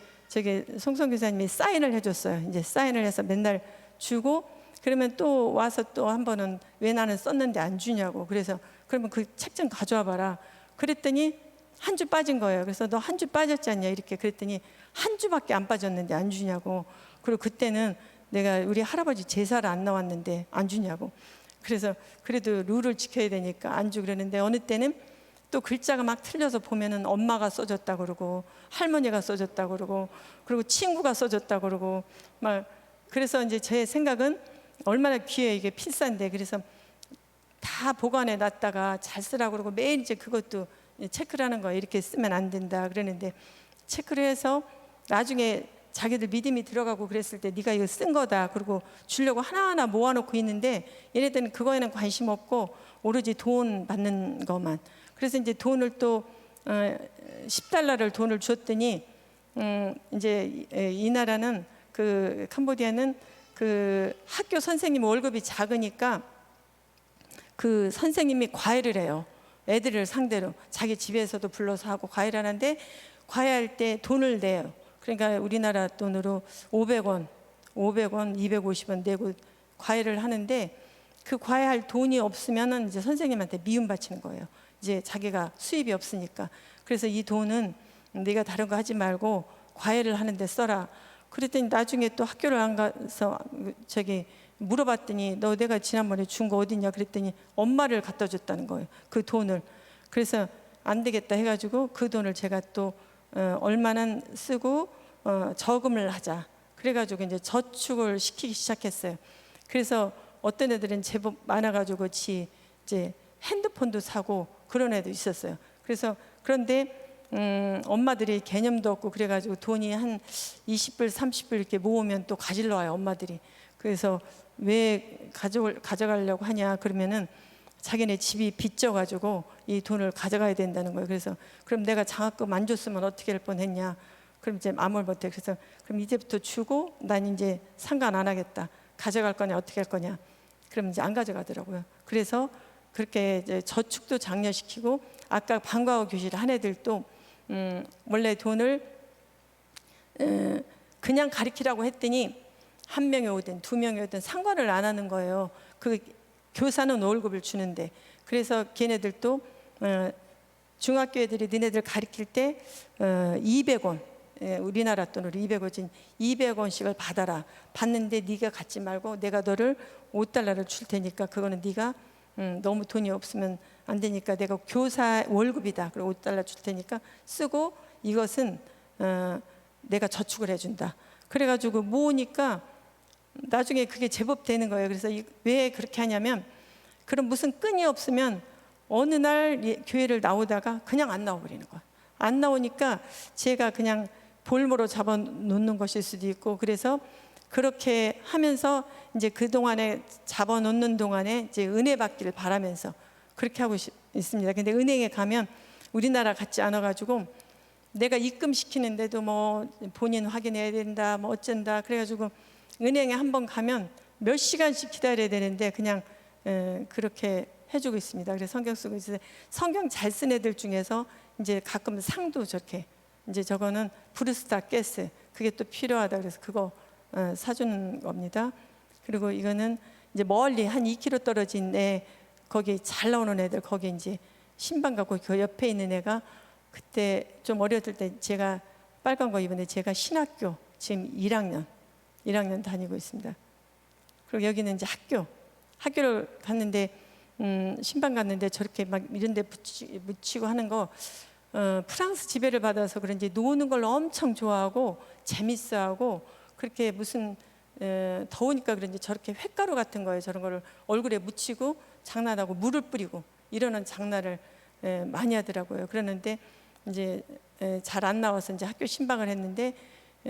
S2: 송성 교사님이 사인을 해줬어요. 이제 사인을 해서 맨날 주고 그러면 또 와서 또 한 번은 왜 나는 썼는데 안 주냐고. 그래서 그러면 그 책 좀 가져와 봐라. 그랬더니 한 주 빠진 거예요. 그래서 너 한 주 빠졌지 않냐 이렇게 그랬더니 한 주밖에 안 빠졌는데 안 주냐고. 그리고 그때는 내가 우리 할아버지 제사를 안 나왔는데 안 주냐고. 그래서 그래도 룰을 지켜야 되니까 안 주 그러는데 어느 때는 또 글자가 막 틀려서 보면은 엄마가 써줬다 그러고 할머니가 써줬다 그러고 그리고 친구가 써줬다 그러고 막 그래서 이제 제 생각은 얼마나 귀해 이게 필사인데 그래서 다 보관해 놨다가 잘 쓰라고 그러고 매일 이제 그것도 체크를 하는 거예요. 이렇게 쓰면 안 된다 그러는데 체크를 해서 나중에 자기들 믿음이 들어가고 그랬을 때 네가 이거 쓴 거다 그리고 주려고 하나하나 모아놓고 있는데 얘네들은 그거에는 관심 없고 오로지 돈 받는 것만. 그래서 이제 돈을 또 $10를 돈을 줬더니 이제 이 나라는 그 캄보디아는 그 학교 선생님 월급이 작으니까 그 선생님이 과외를 해요. 애들을 상대로 자기 집에서도 불러서 하고 과외를 하는데 과외할 때 돈을 내요. 그러니까 우리나라 돈으로 500원, 250원 내고 과외를 하는데 그 과외할 돈이 없으면은 이제 선생님한테 미움 바치는 거예요. 이제 자기가 수입이 없으니까. 그래서 이 돈은 네가 다른 거 하지 말고 과외를 하는데 써라. 그랬더니 나중에 또 학교를 안 가서 물어봤더니 너 내가 지난번에 준 거 어딨냐 그랬더니 엄마를 갖다 줬다는 거예요. 그 돈을. 그래서 안 되겠다 해가지고 그 돈을 제가 또 얼마는 쓰고 저금을 하자. 그래가지고 이제 저축을 시키기 시작했어요. 그래서 어떤 애들은 제법 많아가지고 이제 핸드폰도 사고 그런 애도 있었어요. 그런데 엄마들이 개념도 없고 그래가지고 돈이 한 20불, 30불 이렇게 모으면 또 가지러 와요, 엄마들이. 그래서 왜 가져가려고 하냐 그러면은 자기네 집이 빚져가지고 이 돈을 가져가야 된다는 거예요. 그래서 그럼 내가 장학금 안 줬으면 어떻게 할 뻔했냐. 그럼 이제 아무 말 못해. 그래서 그럼 이제부터 주고 난 이제 상관 안 하겠다. 가져갈 거냐 어떻게 할 거냐. 그럼 이제 안 가져가더라고요. 그래서 그렇게 이제 저축도 장려시키고 아까 방과후 교실 한 애들도 원래 돈을 그냥 가르치라고 했더니 한 명이 오든 두 명이 오든 상관을 안 하는 거예요. 그 교사는 월급을 주는데. 그래서 걔네들도 중학교 애들이 너네들 가르칠 때 200원 우리나라 돈으로 200원씩을 받아라. 받는데 네가 갖지 말고 내가 너를 $5를 줄 테니까 그거는 네가 너무 돈이 없으면 안 되니까 내가 교사 월급이다. 그리고 $5 줄 테니까 쓰고 이것은 내가 저축을 해준다. 그래가지고 모으니까 나중에 그게 제법 되는 거예요. 그래서 왜 그렇게 하냐면 그런 무슨 끈이 없으면 어느 날 교회를 나오다가 그냥 안 나와버리는 거예요. 안 나오니까 제가 그냥 볼모로 잡아 놓는 것일 수도 있고, 그래서 그렇게 하면서 이제 그 동안에 잡아 놓는 동안에 이제 은혜 받기를 바라면서 그렇게 하고 있습니다. 근데 은행에 가면 우리나라 같지 않아 가지고 내가 입금시키는데도 뭐 본인 확인해야 된다 뭐 어쩐다 그래가지고 은행에 한번 가면 몇 시간씩 기다려야 되는데 그냥 그렇게 해주고 있습니다. 그래서 성경 쓰고 있어요. 성경 잘 쓴 애들 중에서 이제 가끔 상도 저렇게 이제 저거는 브루스타 가스 그게 또 필요하다 그래서 그거 사주는 겁니다. 그리고 이거는 이제 멀리 한 2km 떨어진 애 거기 잘 나오는 애들 거기 이제 신방 갖고 그 옆에 있는 애가 그때 좀 어렸을 때 제가 빨간 거 입은데 제가 신학교 지금 1학년 다니고 있습니다. 그리고 여기는 이제 학교를 갔는데 신방 갔는데 저렇게 막 이런 데 묻히고 하는 거 프랑스 지배를 받아서 그런지 노는 걸 엄청 좋아하고 재밌어하고 그렇게 무슨 더우니까 그런지 저렇게 횟가루 같은 거에 저런 거를 얼굴에 묻히고 장난하고 물을 뿌리고 이러는 장난을 많이 하더라고요. 그러는데 이제 잘 안 나와서 이제 학교 신방을 했는데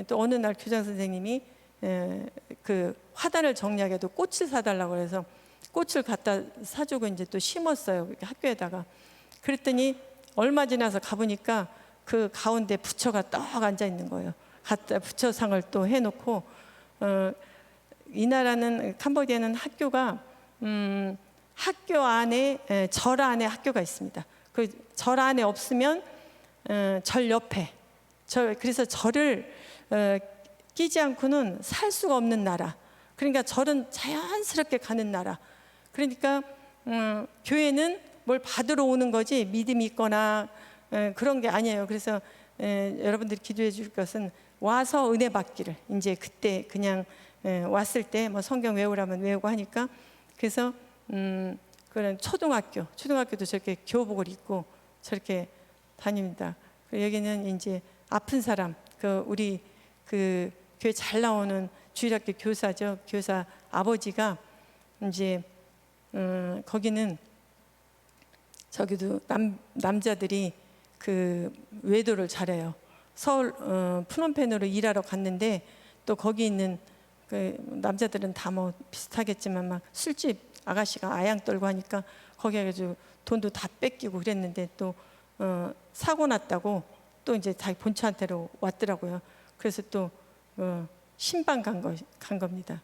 S2: 또 어느 날 교장 선생님이 그 화단을 정리하게도 꽃을 사달라고 해서 꽃을 갖다 사주고 이제 또 심었어요. 학교에다가. 그랬더니 얼마 지나서 가보니까 그 가운데 부처가 딱 앉아 있는 거예요. 갖다 부처상을 또 해놓고 이 나라는 캄보디아는 학교가 학교 안에 절 안에 학교가 있습니다. 그 절 안에 없으면 절 옆에 그래서 절을 끼지 않고는 살 수가 없는 나라. 그러니까 절은 자연스럽게 가는 나라. 그러니까 교회는 뭘 받으러 오는 거지 믿음이 있거나 그런 게 아니에요. 그래서 여러분들이 기도해 줄 것은 와서 은혜 받기를 이제 그때 그냥 왔을 때 뭐 성경 외우라면 외우고 하니까 그래서 그런 초등학교도 저렇게 교복을 입고 저렇게 다닙니다. 여기는 이제 아픈 사람 우리 그 교회 잘 나오는 주일학교 교사죠. 교사 아버지가 이제 거기는 저기도 남자들이 그 외도를 잘해요. 서울 프놈펜으로 일하러 갔는데 또 거기 있는 그 남자들은 다 뭐 비슷하겠지만 막 술집 아가씨가 아양 떨고 하니까 거기 가지고 돈도 다 뺏기고 그랬는데 또 사고 났다고 또 이제 자기 본처한테로 왔더라고요. 그래서 또 신방 간 겁니다.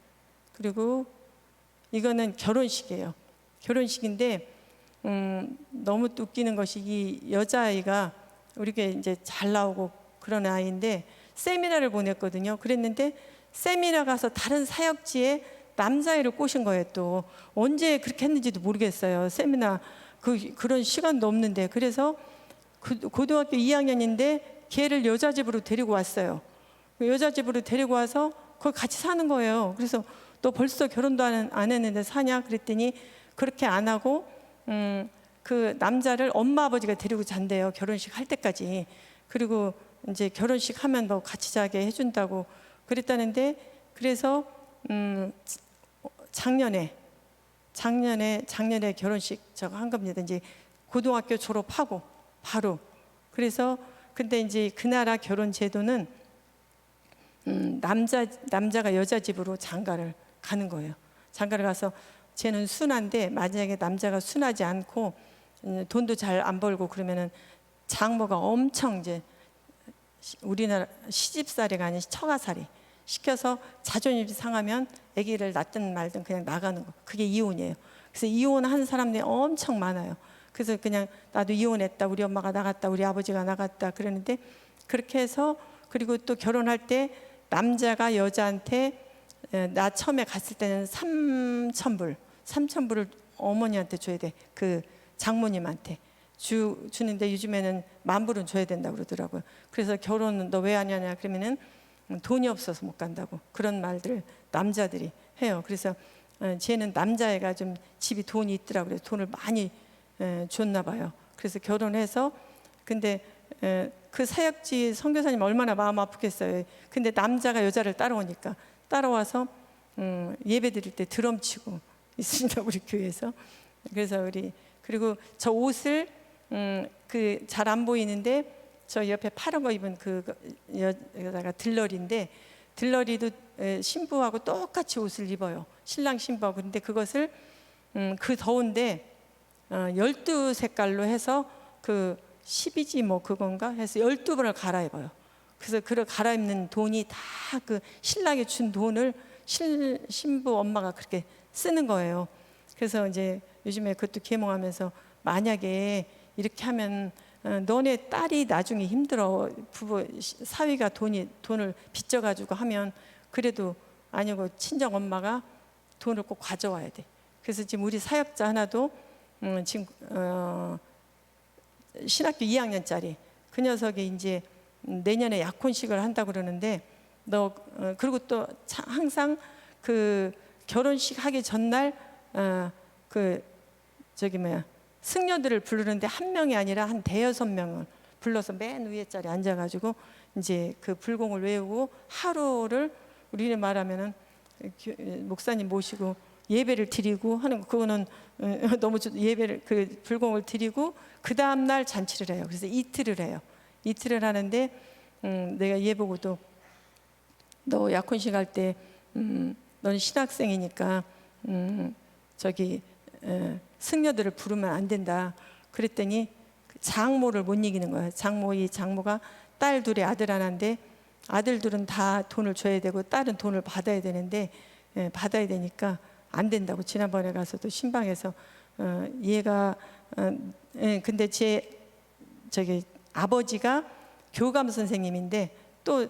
S2: 그리고 이거는 결혼식이에요. 결혼식인데 너무 웃기는 것이 이 여자아이가 우리가 이제 잘 나오고 그런 아이인데 세미나를 보냈거든요. 그랬는데 세미나 가서 다른 사역지에 남자아이를 꼬신 거예요. 또 언제 그렇게 했는지도 모르겠어요. 세미나 그런 시간도 없는데 그래서 고등학교 2학년인데 걔를 여자 집으로 데리고 왔어요. 여자 집으로 데리고 와서 거기 같이 사는 거예요. 그래서 너 벌써 결혼도 안 했는데 사냐? 그랬더니 그렇게 안 하고 그 남자를 엄마 아버지가 데리고 잔대요. 결혼식 할 때까지. 그리고 이제 결혼식 하면 너 같이 자게 해준다고 그랬다는데 그래서 작년에 결혼식 저거 한 겁니다. 이제 고등학교 졸업하고 바로. 그래서 근데 이제 그 나라 결혼 제도는 남자가 여자 집으로 장가를 가는 거예요. 장가를 가서 쟤는 순한데 만약에 남자가 순하지 않고 돈도 잘 안 벌고 그러면은 장모가 엄청 이제 우리나라 시집살이가 아닌 처가살이 시켜서 자존심이 상하면 아기를 낳든 말든 그냥 나가는 거. 그게 이혼이에요. 그래서 이혼한 사람들이 엄청 많아요. 그래서 그냥 나도 이혼했다. 우리 엄마가 나갔다. 우리 아버지가 나갔다. 그러는데 그렇게 해서 그리고 또 결혼할 때 남자가 여자한테 나 처음에 갔을 때는 3,000불을 어머니한테 줘야 돼. 그 장모님한테 주는데 요즘에는 10,000불은 줘야 된다고 그러더라고요. 그래서 결혼은 너 왜 하냐냐 그러면은 돈이 없어서 못 간다고 그런 말들 남자들이 해요. 그래서 쟤는 남자애가 좀 집이 돈이 있더라고요. 돈을 많이 줬나 봐요. 그래서 결혼해서 근데 그 사역지 선교사님 얼마나 마음 아프겠어요. 근데 남자가 여자를 따라오니까 따라와서 예배 드릴 때 드럼 치고 있습니다. 우리 교회에서. 그래서 그리고 저 옷을 그 잘 안 보이는데 저 옆에 파란 거 입은 그 여자가 들러리인데, 들러리도 신부하고 똑같이 옷을 입어요. 신랑 신부하고. 근데 그것을 그 더운데 12색깔로 해서 그 12지 뭐 그건가 해서 12번을 갈아입어요. 그래서 그 갈아입는 돈이 다 그 신랑이 준 돈을 신부 엄마가 그렇게 쓰는 거예요. 그래서 이제 요즘에 그것도 계몽하면서, 만약에 이렇게 하면 너네 딸이 나중에 힘들어, 부부 사위가 돈을 빚져가지고 하면, 그래도 아니고 친정 엄마가 돈을 꼭 가져와야 돼. 그래서 지금 우리 사역자 하나도 지금 신학교 2학년짜리 그 녀석이 이제 내년에 약혼식을 한다고 그러는데, 그리고 또 항상 그 결혼식 하기 전날 그 저기 뭐야 승려들을 부르는데 한 명이 아니라 한 대여섯 명을 불러서 맨 위에 자리에 앉아가지고 이제 그 불공을 외우고, 하루를 우리는 말하면은 목사님 모시고 예배를 드리고 하는 거, 그거는 너무 예배를 그 불공을 드리고 그 다음 날 잔치를 해요. 그래서 이틀을 해요. 이틀을 하는데 내가 얘 보고도 너 약혼식 할 때 넌 신학생이니까 저기 승려들을 부르면 안 된다. 그랬더니 장모를 못 이기는 거야. 장모가 딸 둘에 아들 하나인데, 아들 둘은 다 돈을 줘야 되고 딸은 돈을 받아야 되는데 받아야 되니까 안 된다고. 지난번에 가서도 신방에서 얘가 근데 저기 아버지가 교감 선생님인데, 또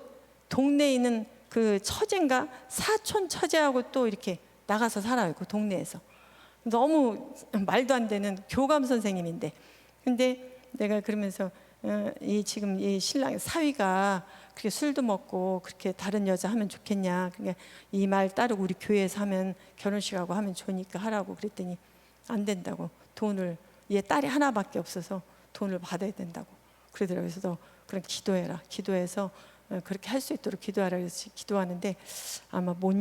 S2: 동네에 있는 그 처제인가 사촌 처제하고 또 이렇게 나가서 살아요. 그 동네에서. 너무 말도 안 되는 교감 선생님인데, 근데 내가 그러면서 지금 이 신랑 사위가 그렇게 술도 먹고 그렇게 다른 여자 하면 좋겠냐, 그러니까 이 말 따르고 우리 교회에서 하면 결혼식하고 하면 좋으니까 하라고 그랬더니 안 된다고. 돈을, 얘 딸이 하나밖에 없어서 돈을 받아야 된다고 그러더라고요. 그래서 너 그럼 기도해라. 기도해서 그렇게 할 수 있도록 기도하라. 그래서 기도하는데 아마 못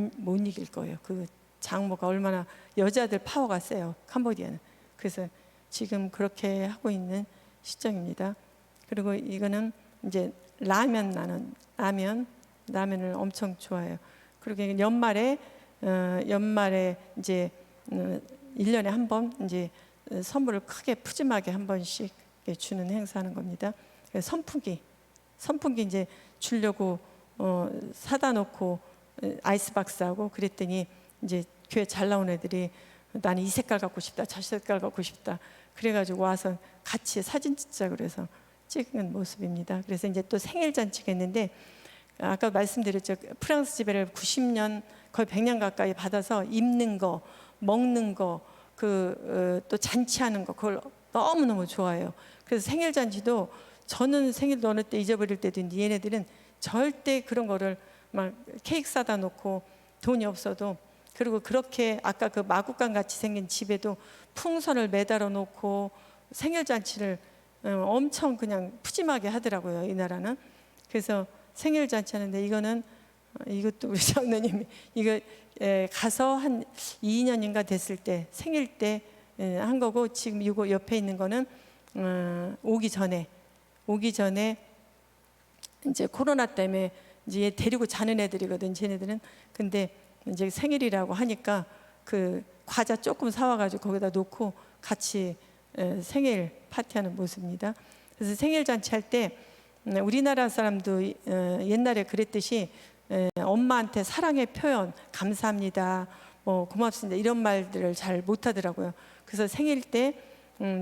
S2: 이길 거예요. 그 장모가 얼마나 여자들 파워가 세요, 캄보디아는. 그래서 지금 그렇게 하고 있는 시점입니다. 그리고 이거는 이제 라면을 엄청 좋아해요. 그리고 연말에 이제 1년에 한 번 이제 선물을 크게 푸짐하게 한 번씩 주는 행사하는 겁니다. 선풍기 이제 주려고 사다 놓고 아이스박스하고 그랬더니 이제 교회 잘 나온 애들이 나는 이 색깔 갖고 싶다, 저 색깔 갖고 싶다, 그래가지고 와서 같이 사진 찍자 그래서 찍은 모습입니다. 그래서 이제 또 생일 잔치가 있는데, 아까 말씀드렸죠. 프랑스 지배를 90년 거의 100년 가까이 받아서 입는 거, 먹는 거, 또 잔치하는 거, 그걸 너무너무 좋아해요. 그래서 생일 잔치도, 저는 생일도 어느 때 잊어버릴 때도 있는데 얘네들은 절대 그런 거를 막 케이크 사다 놓고 돈이 없어도, 그리고 그렇게 아까 그 마구간 같이 생긴 집에도 풍선을 매달아 놓고 생일 잔치를 엄청 그냥 푸짐하게 하더라고요, 이 나라는. 그래서 생일 잔치 하는데, 이것도 우리 장로님이 이거 가서 한 2년인가 됐을 때 생일 때 한 거고, 지금 이거 옆에 있는 거는 오기 전에 이제 코로나 때문에 이제 얘 데리고 자는 애들이거든, 쟤네들은. 근데 이제 생일이라고 하니까 그 과자 조금 사와가지고 거기다 놓고 같이 생일 파티하는 모습입니다. 그래서 생일 잔치 할 때 우리나라 사람도 옛날에 그랬듯이 엄마한테 사랑의 표현, 감사합니다, 뭐 고맙습니다, 이런 말들을 잘 못하더라고요. 그래서 생일 때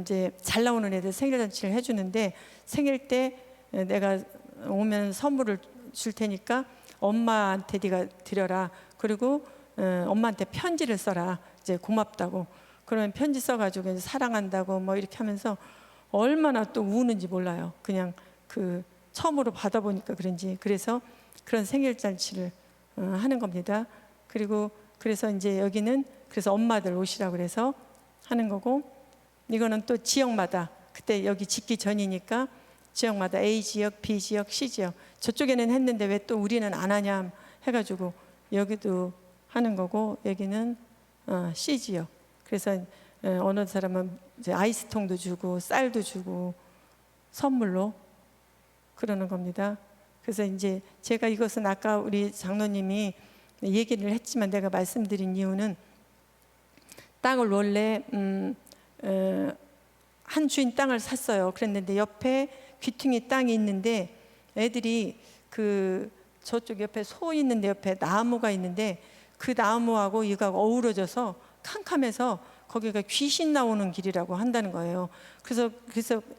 S2: 이제 잘 나오는 애들 생일 잔치를 해주는데, 생일 때 내가 오면 선물을 줄 테니까 엄마한테 네가 드려라. 그리고 엄마한테 편지를 써라. 이제 고맙다고. 그러면 편지 써가지고 이제 사랑한다고 뭐 이렇게 하면서 얼마나 또 우는지 몰라요. 그냥 그 처음으로 받아보니까 그런지. 그래서 그런 생일 잔치를 하는 겁니다. 그리고 그래서 이제 여기는 그래서 엄마들 오시라고 그래서 하는 거고, 이거는 또 지역마다, 그때 여기 짓기 전이니까 지역마다 A 지역, B 지역, C 지역, 저쪽에는 했는데 왜 또 우리는 안 하냐 해가지고 여기도 하는 거고 여기는 C 지역. 그래서 어느 사람은 이제 아이스통도 주고 쌀도 주고 선물로 그러는 겁니다. 그래서 이제 제가 이것은 아까 우리 장로님이 얘기를 했지만 내가 말씀드린 이유는 땅을 원래 한 주인 땅을 샀어요. 그랬는데 옆에 귀퉁이 땅이 있는데 애들이 그 저쪽 옆에 소 있는데 옆에 나무가 있는데 그 나무하고 이가 어우러져서 캄캄해서 거기가 귀신 나오는 길이라고 한다는 거예요. 그래서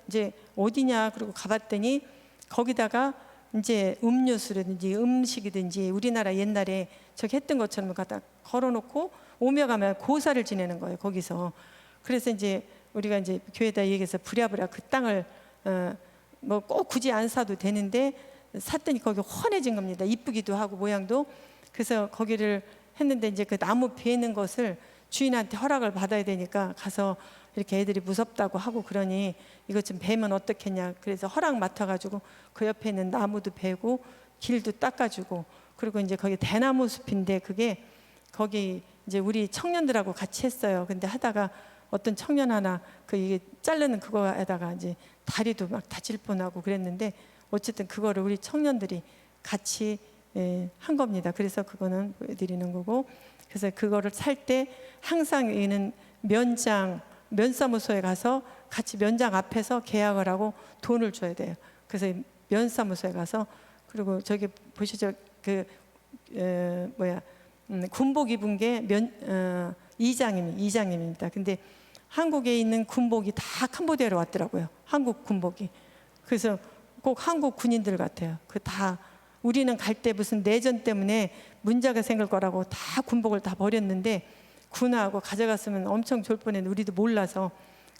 S2: 이제 어디냐 그러고 가봤더니 거기다가 이제 음료수라든지 음식이든지 우리나라 옛날에 저기 했던 것처럼 갖다 걸어놓고 오며 가며 고사를 지내는 거예요. 거기서. 그래서 이제 우리가 이제 교회에다 얘기해서 부랴부랴 그 땅을 뭐 꼭 굳이 안 사도 되는데 샀더니 거기 훤해진 겁니다. 이쁘기도 하고 모양도. 그래서 거기를 했는데 이제 그 나무 베는 것을 주인한테 허락을 받아야 되니까 가서 이렇게 애들이 무섭다고 하고 그러니 이것 좀 베면 어떻겠냐. 그래서 허락 맡아가지고 그 옆에 있는 나무도 베고 길도 닦아주고 그리고 이제 거기 대나무 숲인데 그게 거기 이제 우리 청년들하고 같이 했어요. 근데 하다가 어떤 청년 하나 그 이게 자르는 그거에다가 이제 다리도 막 다칠 뻔하고 그랬는데 어쨌든 그거를 우리 청년들이 같이 한 겁니다. 그래서 그거는 보여드리는 거고 그래서 그거를 살 때 항상 여기는 면사무소에 가서 같이 면장 앞에서 계약을 하고 돈을 줘야 돼요. 그래서 면사무소에 가서 그리고 저기 보시죠 그 군복 입은 게 이장님입니다. 근데 한국에 있는 군복이 다 캄보디아로 왔더라고요. 한국 군복이. 그래서 꼭 한국 군인들 같아요. 그 다 우리는 갈 때 무슨 내전 때문에 문제가 생길 거라고 다 군복을 다 버렸는데 군화하고 가져갔으면 엄청 좋을 뻔했는데 우리도 몰라서.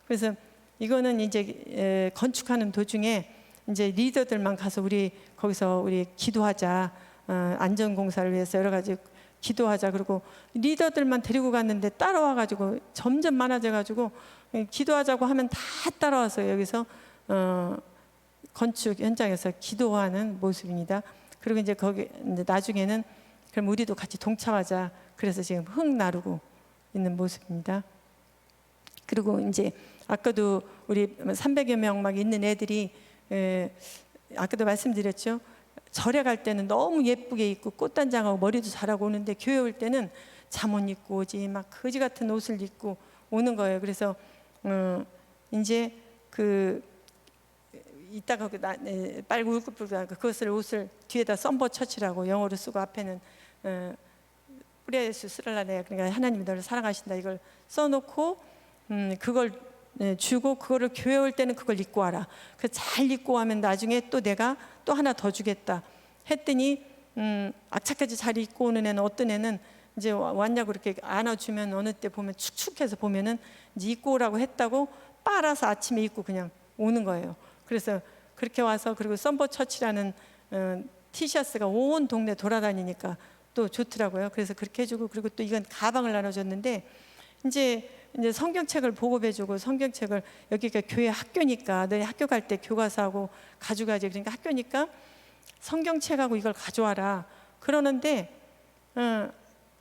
S2: 그래서 이거는 이제 건축하는 도중에 이제 리더들만 가서 우리 거기서 우리 기도하자, 안전공사를 위해서 여러 가지 기도하자. 그리고 리더들만 데리고 갔는데 따라와가지고 점점 많아져가지고 기도하자고 하면 다 따라와서 여기서 건축 현장에서 기도하는 모습입니다. 그리고 이제 거기 이제 나중에는 그럼 우리도 같이 동참하자. 그래서 지금 흙 나르고 있는 모습입니다. 그리고 이제 아까도 우리 300여 명 막 있는 애들이 아까도 말씀드렸죠. 절에 갈 때는 너무 예쁘게 입고 꽃단장하고 머리도 잘하고 오는데 교회 올 때는 잠옷 입고 오지 막 거지 같은 옷을 입고 오는 거예요. 그래서 이제 그 이따가 빨리 울긋불긋한 그것을 옷을 뒤에다 썸버 처치라고 영어로 쓰고 앞에는 뿌리에수 스랄라네야 그러니까 하나님이 너를 사랑하신다 이걸 써놓고 그걸 주고 그거를 교회 올 때는 그걸 입고 와라. 그 잘 입고 하면 나중에 또 내가 또 하나 더 주겠다 했더니 악착같이 잘 입고 오는 애는 어떤 애는 이제 왔냐고 이렇게 안아주면 어느 때 보면 축축해서 보면은 이제 입고 오라고 했다고 빨아서 아침에 입고 그냥 오는 거예요. 그래서 그렇게 와서 그리고 썸버 처치라는 티셔츠가 온 동네 돌아다니니까 또 좋더라고요. 그래서 그렇게 해주고 그리고 또 이건 가방을 나눠줬는데 이제 성경책을 보급해주고 성경책을 여기가 교회 학교니까 너희 학교 갈 때 교과서하고 가져가지 그러니까 학교니까 성경책하고 이걸 가져와라 그러는데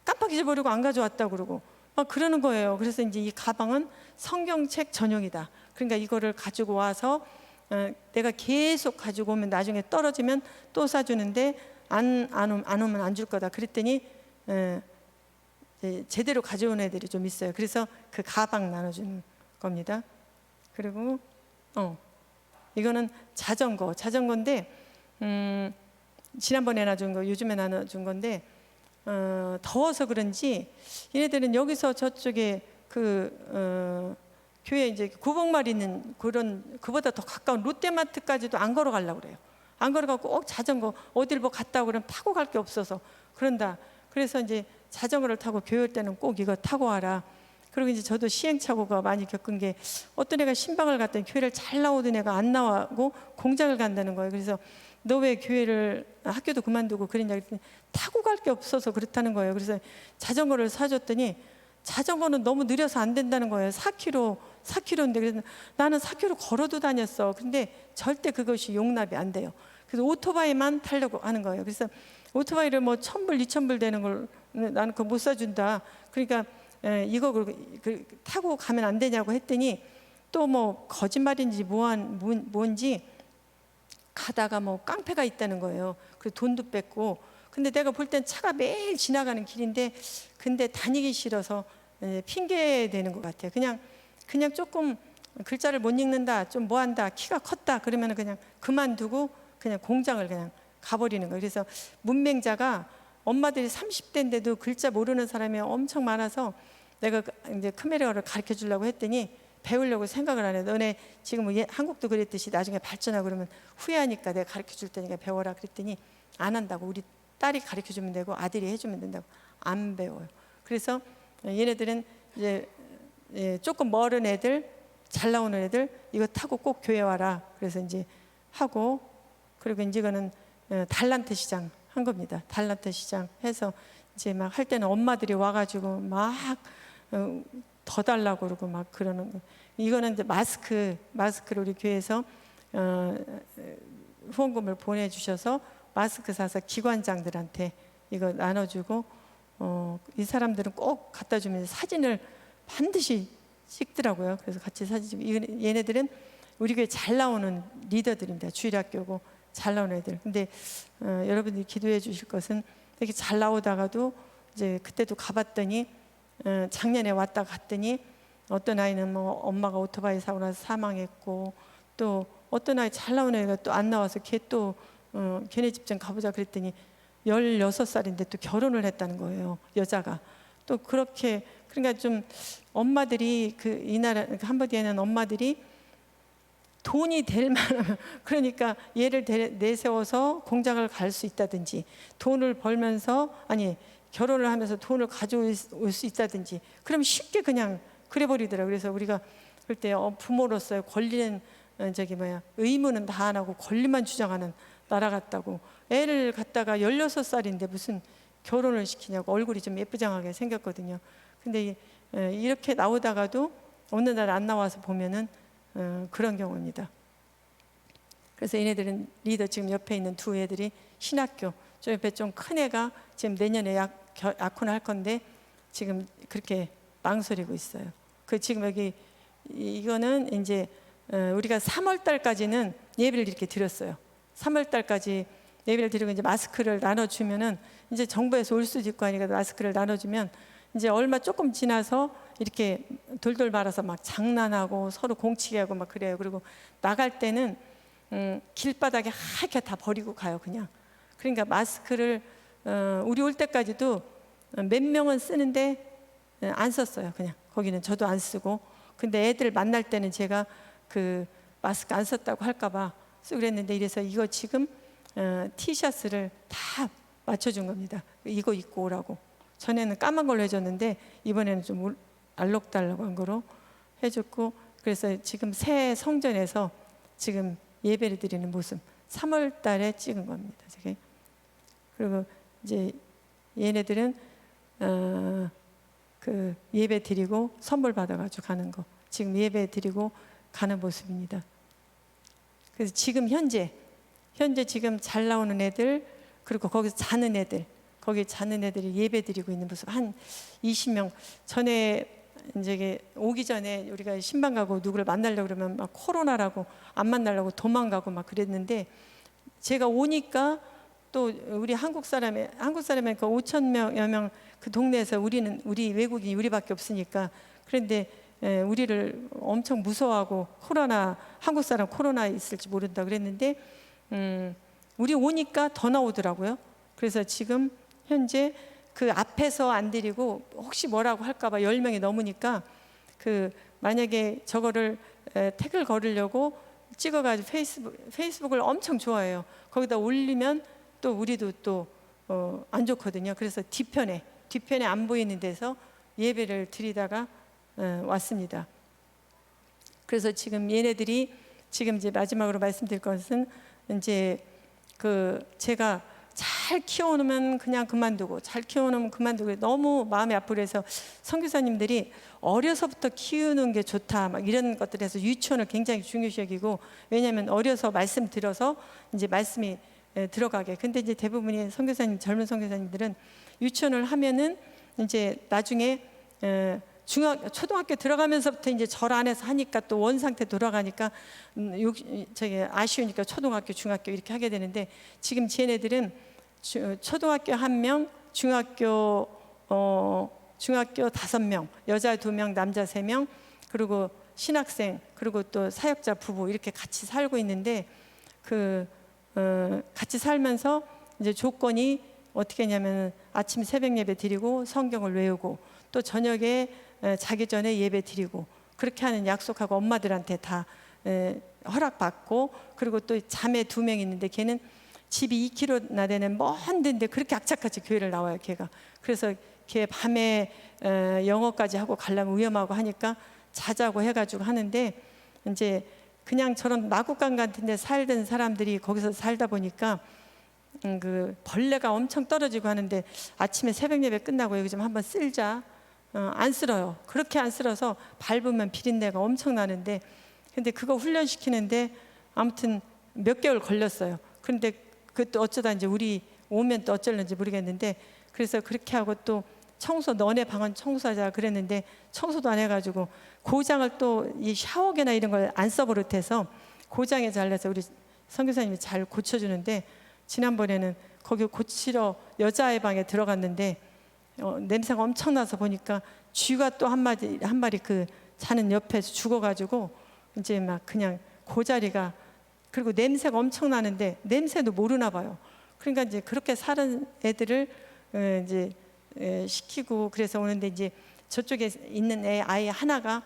S2: 깜빡 잊어버리고 안 가져왔다 그러고 막 그러는 거예요. 그래서 이제 이 가방은 성경책 전용이다. 그러니까 이거를 가지고 와서 내가 계속 가지고 오면 나중에 떨어지면 또 사주는데 안 오면 안 줄 거다. 그랬더니 제대로 가져온 애들이 좀 있어요. 그래서 그 가방 나눠주는 겁니다. 그리고 이거는 자전거인데 지난번에 나눠준 거 요즘에 나눠준 건데 더워서 그런지 얘네들은 여기서 저쪽에 교회 이제 구복말 있는 그런 그보다 더 가까운 롯데마트까지도 안 걸어가려고 그래요. 안 걸어가고 꼭 자전거 어딜 뭐 갔다 오고 그러면 타고 갈 게 없어서 그런다. 그래서 이제 자전거를 타고 교회 올 때는 꼭 이거 타고 와라. 그리고 이제 저도 시행착오가 많이 겪은 게 어떤 애가 신방을 갔더니 교회를 잘 나오던 애가 안 나오고 공장을 간다는 거예요. 그래서 너 왜 교회를 학교도 그만두고 그랬냐 그랬더니 타고 갈 게 없어서 그렇다는 거예요. 그래서 자전거를 사줬더니 자전거는 너무 느려서 안 된다는 거예요. 4km인데 그래서 나는 4km 걸어도 다녔어. 근데 절대 그것이 용납이 안 돼요. 그래서 오토바이만 타려고 하는 거예요. 그래서 오토바이를 뭐 1,000불, 2,000불 되는 걸 나는 그거 못 사준다. 그러니까 이거 타고 가면 안 되냐고 했더니 또 뭐 거짓말인지 뭔지 가다가 뭐 깡패가 있다는 거예요. 그래서 돈도 뺏고. 근데 내가 볼 땐 차가 매일 지나가는 길인데 근데 다니기 싫어서 핑계 대는 것 같아요. 그냥 조금 글자를 못 읽는다, 좀 뭐한다, 키가 컸다 그러면 그냥 그만두고 그냥 공장을 그냥 가버리는 거예요. 그래서 문맹자가 엄마들이 30대인데도 글자 모르는 사람이 엄청 많아서 내가 이제 크메르어를 가르쳐 주려고 했더니 배우려고 생각을 안 해. 너네 지금 뭐 한국도 그랬듯이 나중에 발전하고 그러면 후회하니까 내가 가르쳐 줄 테니까 배워라 그랬더니 안 한다고. 우리 딸이 가르쳐 주면 되고 아들이 해주면 된다고. 안 배워요. 그래서 얘네들은 이제 조금 멀은 애들, 잘 나오는 애들 이거 타고 꼭 교회 와라. 그래서 이제 하고 그리고 이제 이거는 달란트 시장 한 겁니다. 달란트 시장 해서 이제 막 할 때는 엄마들이 와가지고 막 더 달라고 그러고 막 그러는 거. 이거는 이제 마스크를 우리 교회에서 후원금을 보내주셔서 마스크 사서 기관장들한테 이거 나눠주고 이 사람들은 꼭 갖다 주면 사진을 반드시 찍더라고요. 그래서 같이 사진 찍고 얘네들은 우리 교회 잘 나오는 리더들입니다. 주일학교고 잘 나오는 애들. 근데 여러분들이 기도해 주실 것은 이렇게 잘 나오다가도 이제 그때도 가봤더니 작년에 왔다 갔더니 어떤 아이는 뭐 엄마가 오토바이 사고 나서 사망했고 또 어떤 아이 잘 나오는 애가 또 안 나와서 걔 또 걔네 집 좀 가보자 그랬더니 16살인데 또 결혼을 했다는 거예요. 여자가. 또 그렇게 그러니까 좀 엄마들이 이 나라 캄보디아는 엄마들이 돈이 될 만하면 그러니까 얘를 내세워서 공장을 갈 수 있다든지 돈을 벌면서 결혼을 하면서 돈을 가져올 수 있다든지 그럼 쉽게 그냥 그래 버리더라고요. 그래서 우리가 그럴 때 부모로서의 권리는 의무는 다 안 하고 권리만 주장하는 나라 같다고. 애를 갖다가 16살인데 무슨 결혼을 시키냐고. 얼굴이 좀 예쁘장하게 생겼거든요. 근데 이렇게 나오다가도 어느 날 안 나와서 보면은 그런 경우입니다. 그래서 얘네들은 리더 지금 옆에 있는 두 애들이 신학교, 저 옆에 좀 큰 애가 지금 내년에 약혼을 할 건데 지금 그렇게 망설이고 있어요. 지금 여기 이거는 이제 우리가 3월 달까지는 예배를 이렇게 드렸어요. 3월 달까지 예배를 드리고 이제 마스크를 나눠주면은 이제 정부에서 올 수도 있고 하니까 마스크를 나눠주면 이제 얼마 조금 지나서 이렇게 돌돌 말아서 막 장난하고 서로 공치게 하고 막 그래요. 그리고 나갈 때는 길바닥에 하얗게 다 버리고 가요, 그냥. 그러니까 마스크를 우리 올 때까지도 몇 명은 쓰는데 안 썼어요, 그냥. 거기는 저도 안 쓰고. 근데 애들 만날 때는 제가 그 마스크 안 썼다고 할까봐 쓰고 그랬는데 이래서 이거 지금 티셔츠를 다 맞춰준 겁니다. 이거 입고 오라고. 전에는 까만 걸로 해줬는데 이번에는 좀 알록달록한 거로 해줬고 그래서 지금 새 성전에서 지금 예배를 드리는 모습 3월 달에 찍은 겁니다. 저게. 그리고 이제 얘네들은 그 예배 드리고 선물 받아가지고 가는 거 지금 예배 드리고 가는 모습입니다. 그래서 지금 현재 지금 잘 나오는 애들 그리고 거기서 자는 애들 거기 자는 애들이 예배 드리고 있는 모습 한 20명. 전에 이제 오기 전에 우리가 신방 가고 누구를 만나려고 그러면 막 코로나라고 안 만나려고 도망가고 막 그랬는데 제가 오니까 또 우리 한국 사람이 그 5,000명여 명 그 동네에서 우리 외국인이 우리밖에 없으니까 그런데 우리를 엄청 무서워하고 한국 사람 코로나 있을지 모른다 그랬는데 우리 오니까 더 나오더라고요. 그래서 지금 현재 그 앞에서 안 드리고 혹시 뭐라고 할까봐 10명이 넘으니까 만약에 저거를 태그를 걸으려고 찍어가지고 페이스북을 엄청 좋아해요. 거기다 올리면 또 우리도 또 안 좋거든요. 그래서 뒤편에 안 보이는 데서 예배를 드리다가 왔습니다. 그래서 지금 얘네들이 지금 이제 마지막으로 말씀드릴 것은 이제 제가 잘 키워놓으면 그냥 그만두고, 잘 키워놓으면 그만두고, 너무 마음이 아프고. 그래서 선교사님들이 어려서부터 키우는 게 좋다 막 이런 것들에서 유치원을 굉장히 중요시 여기고, 왜냐하면 어려서 말씀 들어서 이제 말씀이 들어가게. 근데 이제 대부분의 선교사님, 젊은 선교사님들은 유치원을 하면은 이제 나중에 초등학교 들어가면서부터 이제 절 안에서 하니까 또 원 상태 돌아가니까 저기 아쉬우니까 초등학교, 중학교 이렇게 하게 되는데, 지금 쟤네들은 초등학교 1명, 중학교 5명, 여자 2명, 남자 3명, 그리고 신학생, 그리고 또 사역자 부부 이렇게 같이 살고 있는데, 같이 살면서 이제 조건이 어떻게 했냐면 아침 새벽 예배 드리고 성경을 외우고, 또 저녁에 자기 전에 예배 드리고, 그렇게 하는 약속하고 엄마들한테 다 허락받고, 그리고 또 자매 2명 있는데 걔는 집이 2km나 되는 먼 데인데 그렇게 악착같이 교회를 나와요, 걔가. 그래서 걔 밤에 영어까지 하고 가려면 위험하고 하니까 자자고 해가지고 하는데, 이제 그냥 저런 마구간 같은 데 살던 사람들이 거기서 살다 보니까 그 벌레가 엄청 떨어지고 하는데, 아침에 새벽 예배 끝나고 여기 좀 한번 쓸자. 안 쓸어요. 그렇게 안 쓸어서 밟으면 비린내가 엄청 나는데, 근데 그거 훈련시키는데 아무튼 몇 개월 걸렸어요. 그런데 그것도 어쩌다 이제 우리 오면 또 어쩔는지 모르겠는데, 그래서 그렇게 하고 또 청소, 너네 방은 청소하자 그랬는데 청소도 안 해가지고, 고장을 또 이 샤워기나 이런 걸 안 써버릇해서 고장에 잘려서 우리 선교사님이 잘 고쳐주는데, 지난번에는 거기 고치러 여자의 방에 들어갔는데 냄새가 엄청 나서 보니까 쥐가 또 한 마리 그 자는 옆에서 죽어가지고 이제 막 그냥 그 자리가, 그리고 냄새가 엄청 나는데 냄새도 모르나 봐요. 그러니까 이제 그렇게 사는 애들을 이제 시키고, 그래서 오는데 이제 저쪽에 있는 아이 하나가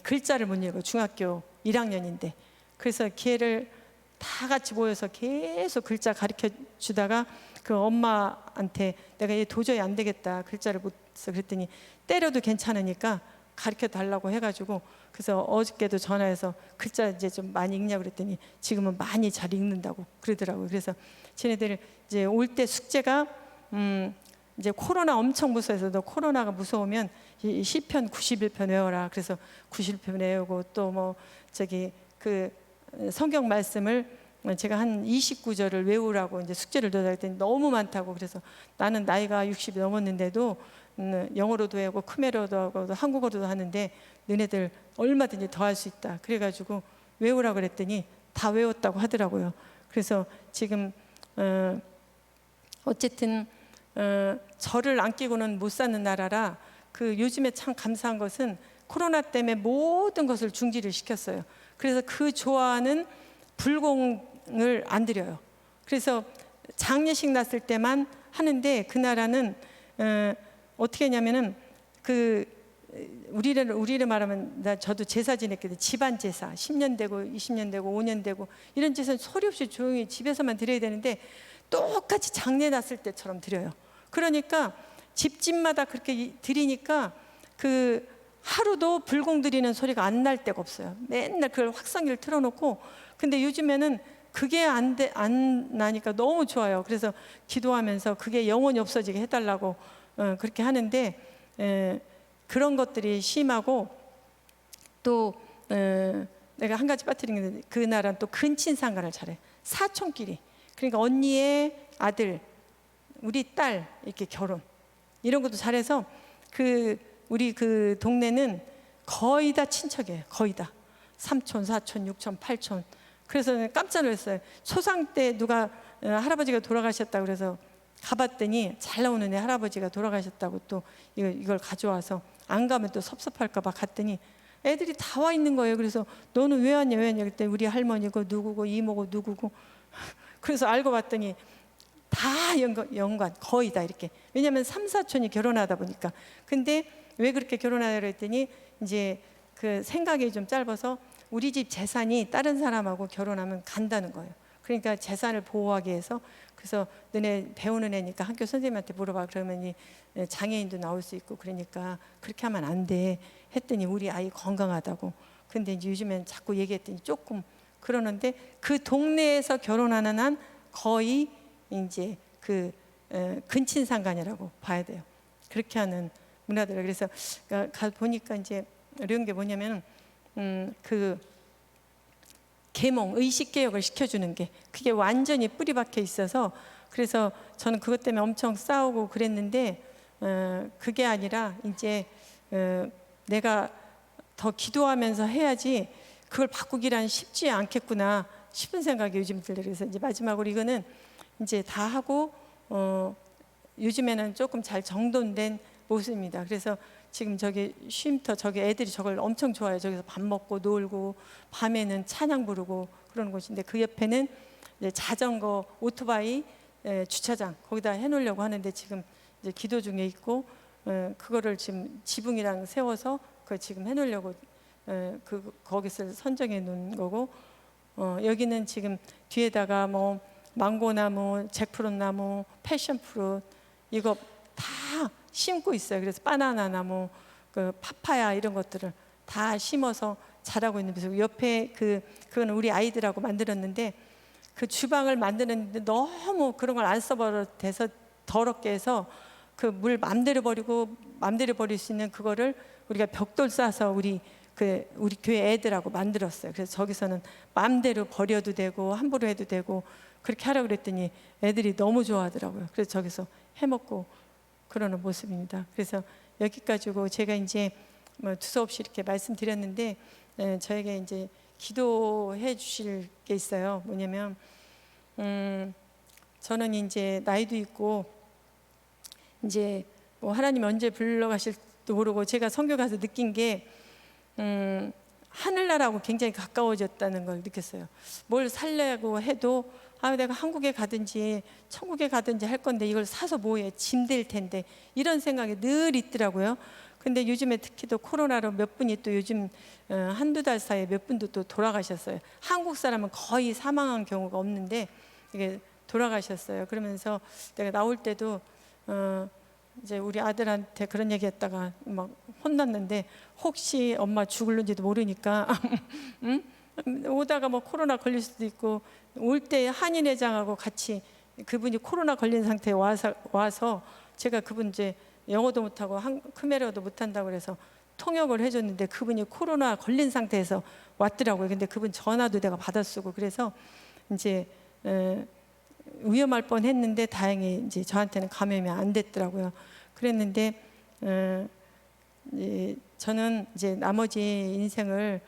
S2: 글자를 못 읽어. 중학교 1학년인데. 그래서 걔를 다 같이 모여서 계속 글자 가르쳐 주다가 그 엄마한테 내가 얘 도저히 안 되겠다, 글자를 못 써. 그랬더니 때려도 괜찮으니까 가르쳐 달라고 해가지고, 그래서 어저께도 전화해서 글자 이제 좀 많이 읽냐고 그랬더니 지금은 많이 잘 읽는다고 그러더라고요. 그래서 쟤네들 이제 올 때 숙제가 이제 코로나 엄청 무서워서, 너 코로나가 무서우면 이 시편 91편 외워라. 그래서 91편 외우고, 또 뭐 저기 그 성경 말씀을 제가 한 29절을 외우라고 이제 숙제를 넣어야 했더니 너무 많다고. 그래서 나는 나이가 60이 넘었는데도 영어로도 외우고 크메로도 하고 한국어로도 하는데 너네들 얼마든지 더 할 수 있다. 그래가지고 외우라고 그랬더니 다 외웠다고 하더라고요. 그래서 지금 어쨌든 절을 안 끼고는 못 사는 나라라, 그 요즘에 참 감사한 것은 코로나 때문에 모든 것을 중지를 시켰어요. 그래서 그 좋아하는 불공을 안 드려요. 그래서 장례식 났을 때만 하는데, 그 나라는 어떻게 했냐면은 그 우리를 말하면 저도 제사 지냈거든요. 집안 제사 10년 되고 20년 되고 5년 되고 이런 제사는 소리 없이 조용히 집에서만 드려야 되는데 똑같이 장례 났을 때처럼 드려요. 그러니까 집집마다 그렇게 드리니까 그 하루도 불공 드리는 소리가 안 날 데가 없어요. 맨날 그걸 확성기를 틀어놓고. 근데 요즘에는 그게 안 나니까 너무 좋아요. 그래서 기도하면서 그게 영원히 없어지게 해달라고 그렇게 하는데, 그런 것들이 심하고, 또 내가 한 가지 빠뜨린 게, 그 나라는 또 근친상간을 잘해. 사촌끼리, 그러니까 언니의 아들, 우리 딸 이렇게 결혼 이런 것도 잘해서, 우리 그 동네는 거의 다 친척이에요. 거의 다 삼촌, 사촌, 육촌, 팔촌. 그래서 깜짝 놀랐어요. 초상 때 누가 할아버지가 돌아가셨다고 그래서 가봤더니 잘 나오는 애 할아버지가 돌아가셨다고 또 이걸 가져와서, 안 가면 또 섭섭할까 봐 갔더니 애들이 다 와 있는 거예요. 그래서 너는 왜 왔냐 그랬더니 우리 할머니고 누구고 이모고 누구고. 그래서 알고 봤더니 다 연관 거의 다 이렇게. 왜냐하면 3, 4촌이 결혼하다 보니까. 근데 왜 그렇게 결혼하라 그랬더니 이제 그 생각이 좀 짧아서 우리 집 재산이 다른 사람하고 결혼하면 간다는 거예요. 그러니까 재산을 보호하기 위해서. 그래서 너네 배우는 애니까 학교 선생님한테 물어봐. 그러면 이 장애인도 나올 수 있고 그러니까 그렇게 하면 안 돼 했더니 우리 아이 건강하다고. 근데 이제 요즘엔 자꾸 얘기했더니 조금 그러는데, 그 동네에서 결혼하는 한 거의 이제 그 근친상간이라고 봐야 돼요. 그렇게 하는 문화들. 그래서 가 보니까 이제 이런 게 뭐냐면 그 계몽 의식 개혁을 시켜주는 게 그게 완전히 뿌리 박혀 있어서 그래서 저는 그것 때문에 엄청 싸우고 그랬는데 그게 아니라 이제 내가 더 기도하면서 해야지 그걸 바꾸기란 쉽지 않겠구나 싶은 생각이 요즘 들어요. 그래서 이제 마지막으로 이거는 이제 다 하고 요즘에는 조금 잘 정돈된 모습입니다. 그래서 지금 저기 쉼터 저기 애들이 저걸 엄청 좋아해요. 저기서 밥 먹고 놀고 밤에는 찬양 부르고 그러는 곳인데 그 옆에는 이제 자전거 오토바이 주차장 거기다 해놓으려고 하는데 지금 이제 기도 중에 있고 그거를 지금 지붕이랑 세워서 그 지금 해놓으려고 거기서 선정해 놓은 거고 여기는 지금 뒤에다가 뭐 망고나무, 잭프루트나무, 패션프루트 이거 다 심고 있어요. 그래서 바나나 나무, 그 파파야 이런 것들을 다 심어서 자라고 있는 그래서 옆에 그건 우리 아이들하고 만들었는데 그 주방을 만드는데 너무 그런 걸 안 써버려서 더럽게 해서 그 물 맘대로 버리고 맘대로 버릴 수 있는 그거를 우리가 벽돌 싸서 우리 교회 애들하고 만들었어요. 그래서 저기서는 맘대로 버려도 되고 함부로 해도 되고 그렇게 하라고 그랬더니 애들이 너무 좋아하더라고요. 그래서 저기서 해먹고 그러는 모습입니다. 그래서 여기까지고 제가 이제 뭐 두서없이 이렇게 말씀드렸는데 저에게 이제 기도해 주실 게 있어요. 뭐냐면 저는 이제 나이도 있고 이제 뭐 하나님 언제 불러가실지도 모르고 제가 선교 가서 느낀 게 하늘나라하고 굉장히 가까워졌다는 걸 느꼈어요. 뭘 살려고 해도 내가 한국에 가든지 천국에 가든지 할 건데 이걸 사서 뭐해 짐 될 텐데 이런 생각이 늘 있더라고요. 근데 요즘에 특히 또 코로나로 몇 분이 또 요즘 한두 달 사이에 몇 분도 또 돌아가셨어요. 한국 사람은 거의 사망한 경우가 없는데 이게 돌아가셨어요. 그러면서 내가 나올 때도 이제 우리 아들한테 그런 얘기했다가 막 혼났는데 혹시 엄마 죽을는지도 모르니까 응? 오다가 뭐 코로나 걸릴 수도 있고 올 때 한인회장하고 같이 그분이 코로나 걸린 상태에 와서 제가 그분 이제 영어도 못하고 크메르어도 못한다고 그래서 통역을 해줬는데 그분이 코로나 걸린 상태에서 왔더라고요. 근데 그분 전화도 내가 받아 쓰고 그래서 이제 위험할 뻔했는데 다행히 이제 저한테는 감염이 안 됐더라고요. 그랬는데 저는 이제 나머지 인생을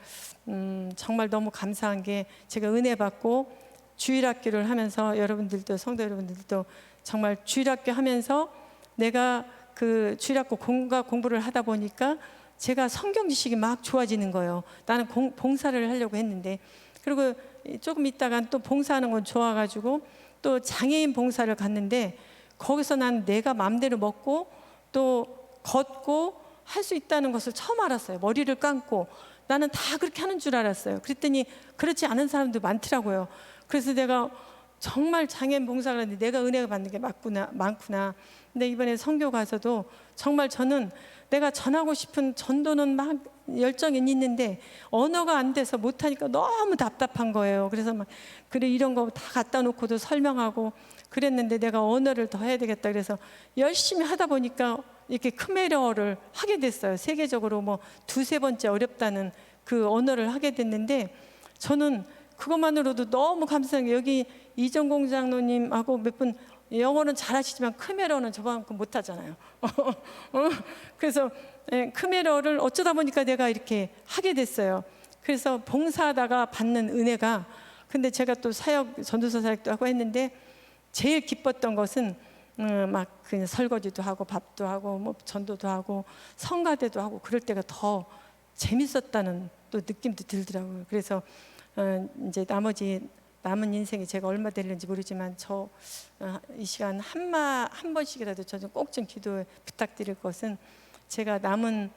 S2: 정말 너무 감사한 게 제가 은혜 받고 주일학교를 하면서 여러분들도 성도 여러분들도 정말 주일학교 하면서 내가 그 주일학교 공부를 하다 보니까 제가 성경 지식이 막 좋아지는 거예요. 나는 봉사를 하려고 했는데 그리고 조금 있다가 또 봉사하는 건 좋아가지고 또 장애인 봉사를 갔는데 거기서 난 내가 마음대로 먹고 또 걷고 할 수 있다는 것을 처음 알았어요. 머리를 감고 나는 다 그렇게 하는 줄 알았어요. 그랬더니 그렇지 않은 사람도 많더라고요. 그래서 내가 정말 장애인 봉사를 하는데 내가 은혜가 받는 게 많구나. 근데 이번에 선교 가서도 정말 저는 내가 전하고 싶은 전도는 막 열정이 있는데 언어가 안 돼서 못하니까 너무 답답한 거예요. 그래서 막 그래 이런 거 다 갖다 놓고도 설명하고 그랬는데 내가 언어를 더 해야 되겠다 그래서 열심히 하다 보니까 이렇게 크메르어를 하게 됐어요. 세계적으로 뭐 두세 번째 어렵다는 그 언어를 하게 됐는데 저는 그것만으로도 너무 감사한 게 여기 이정공 장로님하고 몇 분 영어는 잘하시지만 크메르어는 저만큼 못하잖아요. 그래서 크메르어를 어쩌다 보니까 내가 이렇게 하게 됐어요. 그래서 봉사하다가 받는 은혜가 근데 제가 또 전도서 사역도 하고 했는데 제일 기뻤던 것은 막 그냥 설거지도 하고 밥도 하고 뭐 전도도 하고 성가대도 하고 그럴 때가 더 재밌었다는 또 느낌도 들더라고요. 그래서 이제 나머지 남은 인생이 제가 얼마 될는지 모르지만 저 이 시간 한 번씩이라도 저 좀 꼭 좀 기도 부탁드릴 것은 제가 남은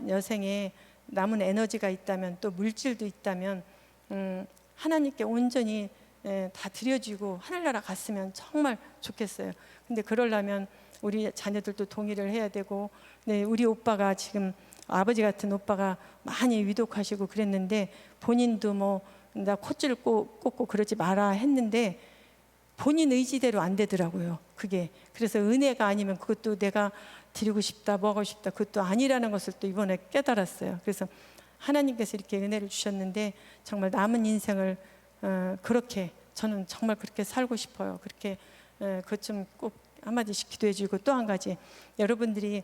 S2: 여생에 남은 에너지가 있다면 또 물질도 있다면 하나님께 온전히 다 드려지고 하늘나라 갔으면 정말 좋겠어요. 근데 그러려면 우리 자녀들도 동의를 해야 되고 네, 우리 오빠가 지금 아버지 같은 오빠가 많이 위독하시고 그랬는데 본인도 뭐 나 콧줄 꽂고 그러지 마라 했는데 본인 의지대로 안 되더라고요. 그게. 그래서 은혜가 아니면 그것도 내가 드리고 싶다, 뭐 하고 싶다, 그것도 아니라는 것을 또 이번에 깨달았어요. 그래서 하나님께서 이렇게 은혜를 주셨는데 정말 남은 인생을 그렇게, 저는 정말 그렇게 살고 싶어요. 그렇게 그것 좀 꼭 한마디씩 기도해 주고, 또 한 가지, 여러분들이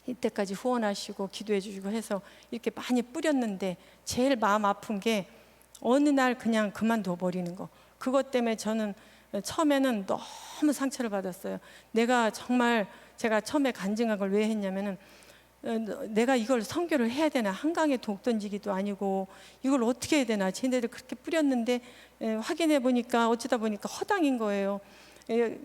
S2: 이때까지 후원하시고 기도해 주시고 해서 이렇게 많이 뿌렸는데 제일 마음 아픈 게 어느 날 그냥 그만둬 버리는 거. 그것 때문에 저는 처음에는 너무 상처를 받았어요. 내가 정말, 제가 처음에 간증한 걸 왜 했냐면은 내가 이걸 선교를 해야 되나, 한강에 독 던지기도 아니고 이걸 어떻게 해야 되나, 쟤네들 그렇게 뿌렸는데 확인해 보니까, 어쩌다 보니까 허당인 거예요.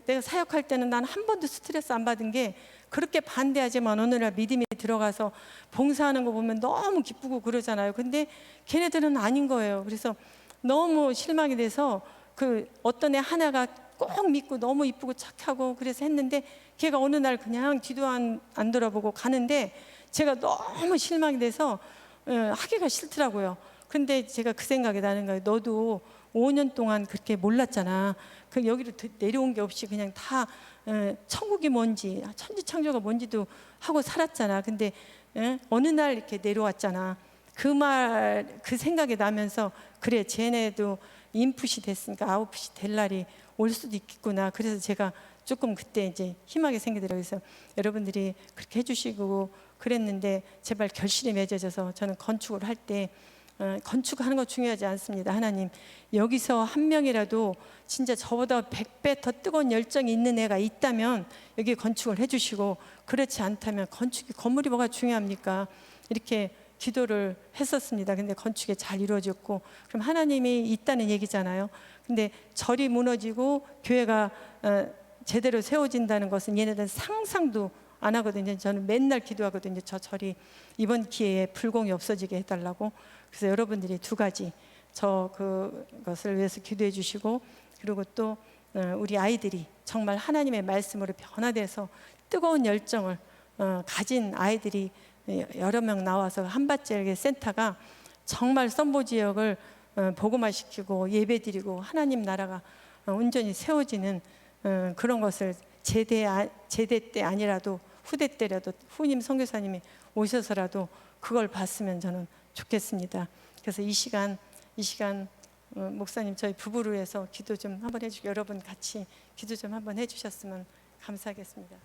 S2: 내가 사역할 때는 난 한 번도 스트레스 안 받은 게, 그렇게 반대하지만 어느 날 믿음이 들어가서 봉사하는 거 보면 너무 기쁘고 그러잖아요. 근데 걔네들은 아닌 거예요. 그래서 너무 실망이 돼서 그 어떤 애 하나가 꼭 믿고 너무 이쁘고 착하고 그래서 했는데, 걔가 어느 날 그냥 뒤도 안 돌아보고 가는데 제가 너무 실망이 돼서 하기가 싫더라고요. 근데 제가 그 생각이 나는 거예요. 너도 5년 동안 그렇게 몰랐잖아. 그 여기로 내려온 게 없이 그냥 다 천국이 뭔지, 천지창조가 뭔지도 하고 살았잖아. 근데 어느 날 이렇게 내려왔잖아. 그 말, 그 생각이 나면서, 그래, 쟤네도 인풋이 됐으니까 아웃풋이 될 날이 올 수도 있겠구나. 그래서 제가 조금 그때 이제 희망이 생기더라고요. 그래서 여러분들이 그렇게 해주시고 그랬는데 제발 결실이 맺어져서, 저는 건축을 할 때 건축하는 거 중요하지 않습니다. 하나님, 여기서 한 명이라도 진짜 저보다 100배 더 뜨거운 열정이 있는 애가 있다면 여기 건축을 해주시고, 그렇지 않다면 건축이, 건물이 뭐가 중요합니까? 이렇게 기도를 했었습니다. 근데 건축이 잘 이루어졌고, 그럼 하나님이 있다는 얘기잖아요. 근데 절이 무너지고 교회가 제대로 세워진다는 것은 얘네들은 상상도 안 하거든요. 저는 맨날 기도하거든요. 저 절이 이번 기회에 불공이 없어지게 해달라고. 그래서 여러분들이 두 가지, 그것을 위해서 기도해 주시고, 그리고 또 우리 아이들이 정말 하나님의 말씀으로 변화돼서 뜨거운 열정을 가진 아이들이 여러 명 나와서 한밭제일교 센터가 정말 썸보 지역을 복음화시키고 예배드리고 하나님 나라가 온전히 세워지는 그런 것을 제대 때 아니라도 후대 때라도 후임 선교사님이 오셔서라도 그걸 봤으면 저는 좋겠습니다. 그래서 이 시간 목사님, 저희 부부를 위해서 기도 좀 한번 해주시고, 여러분 같이 기도 좀 한번 해주셨으면 감사하겠습니다.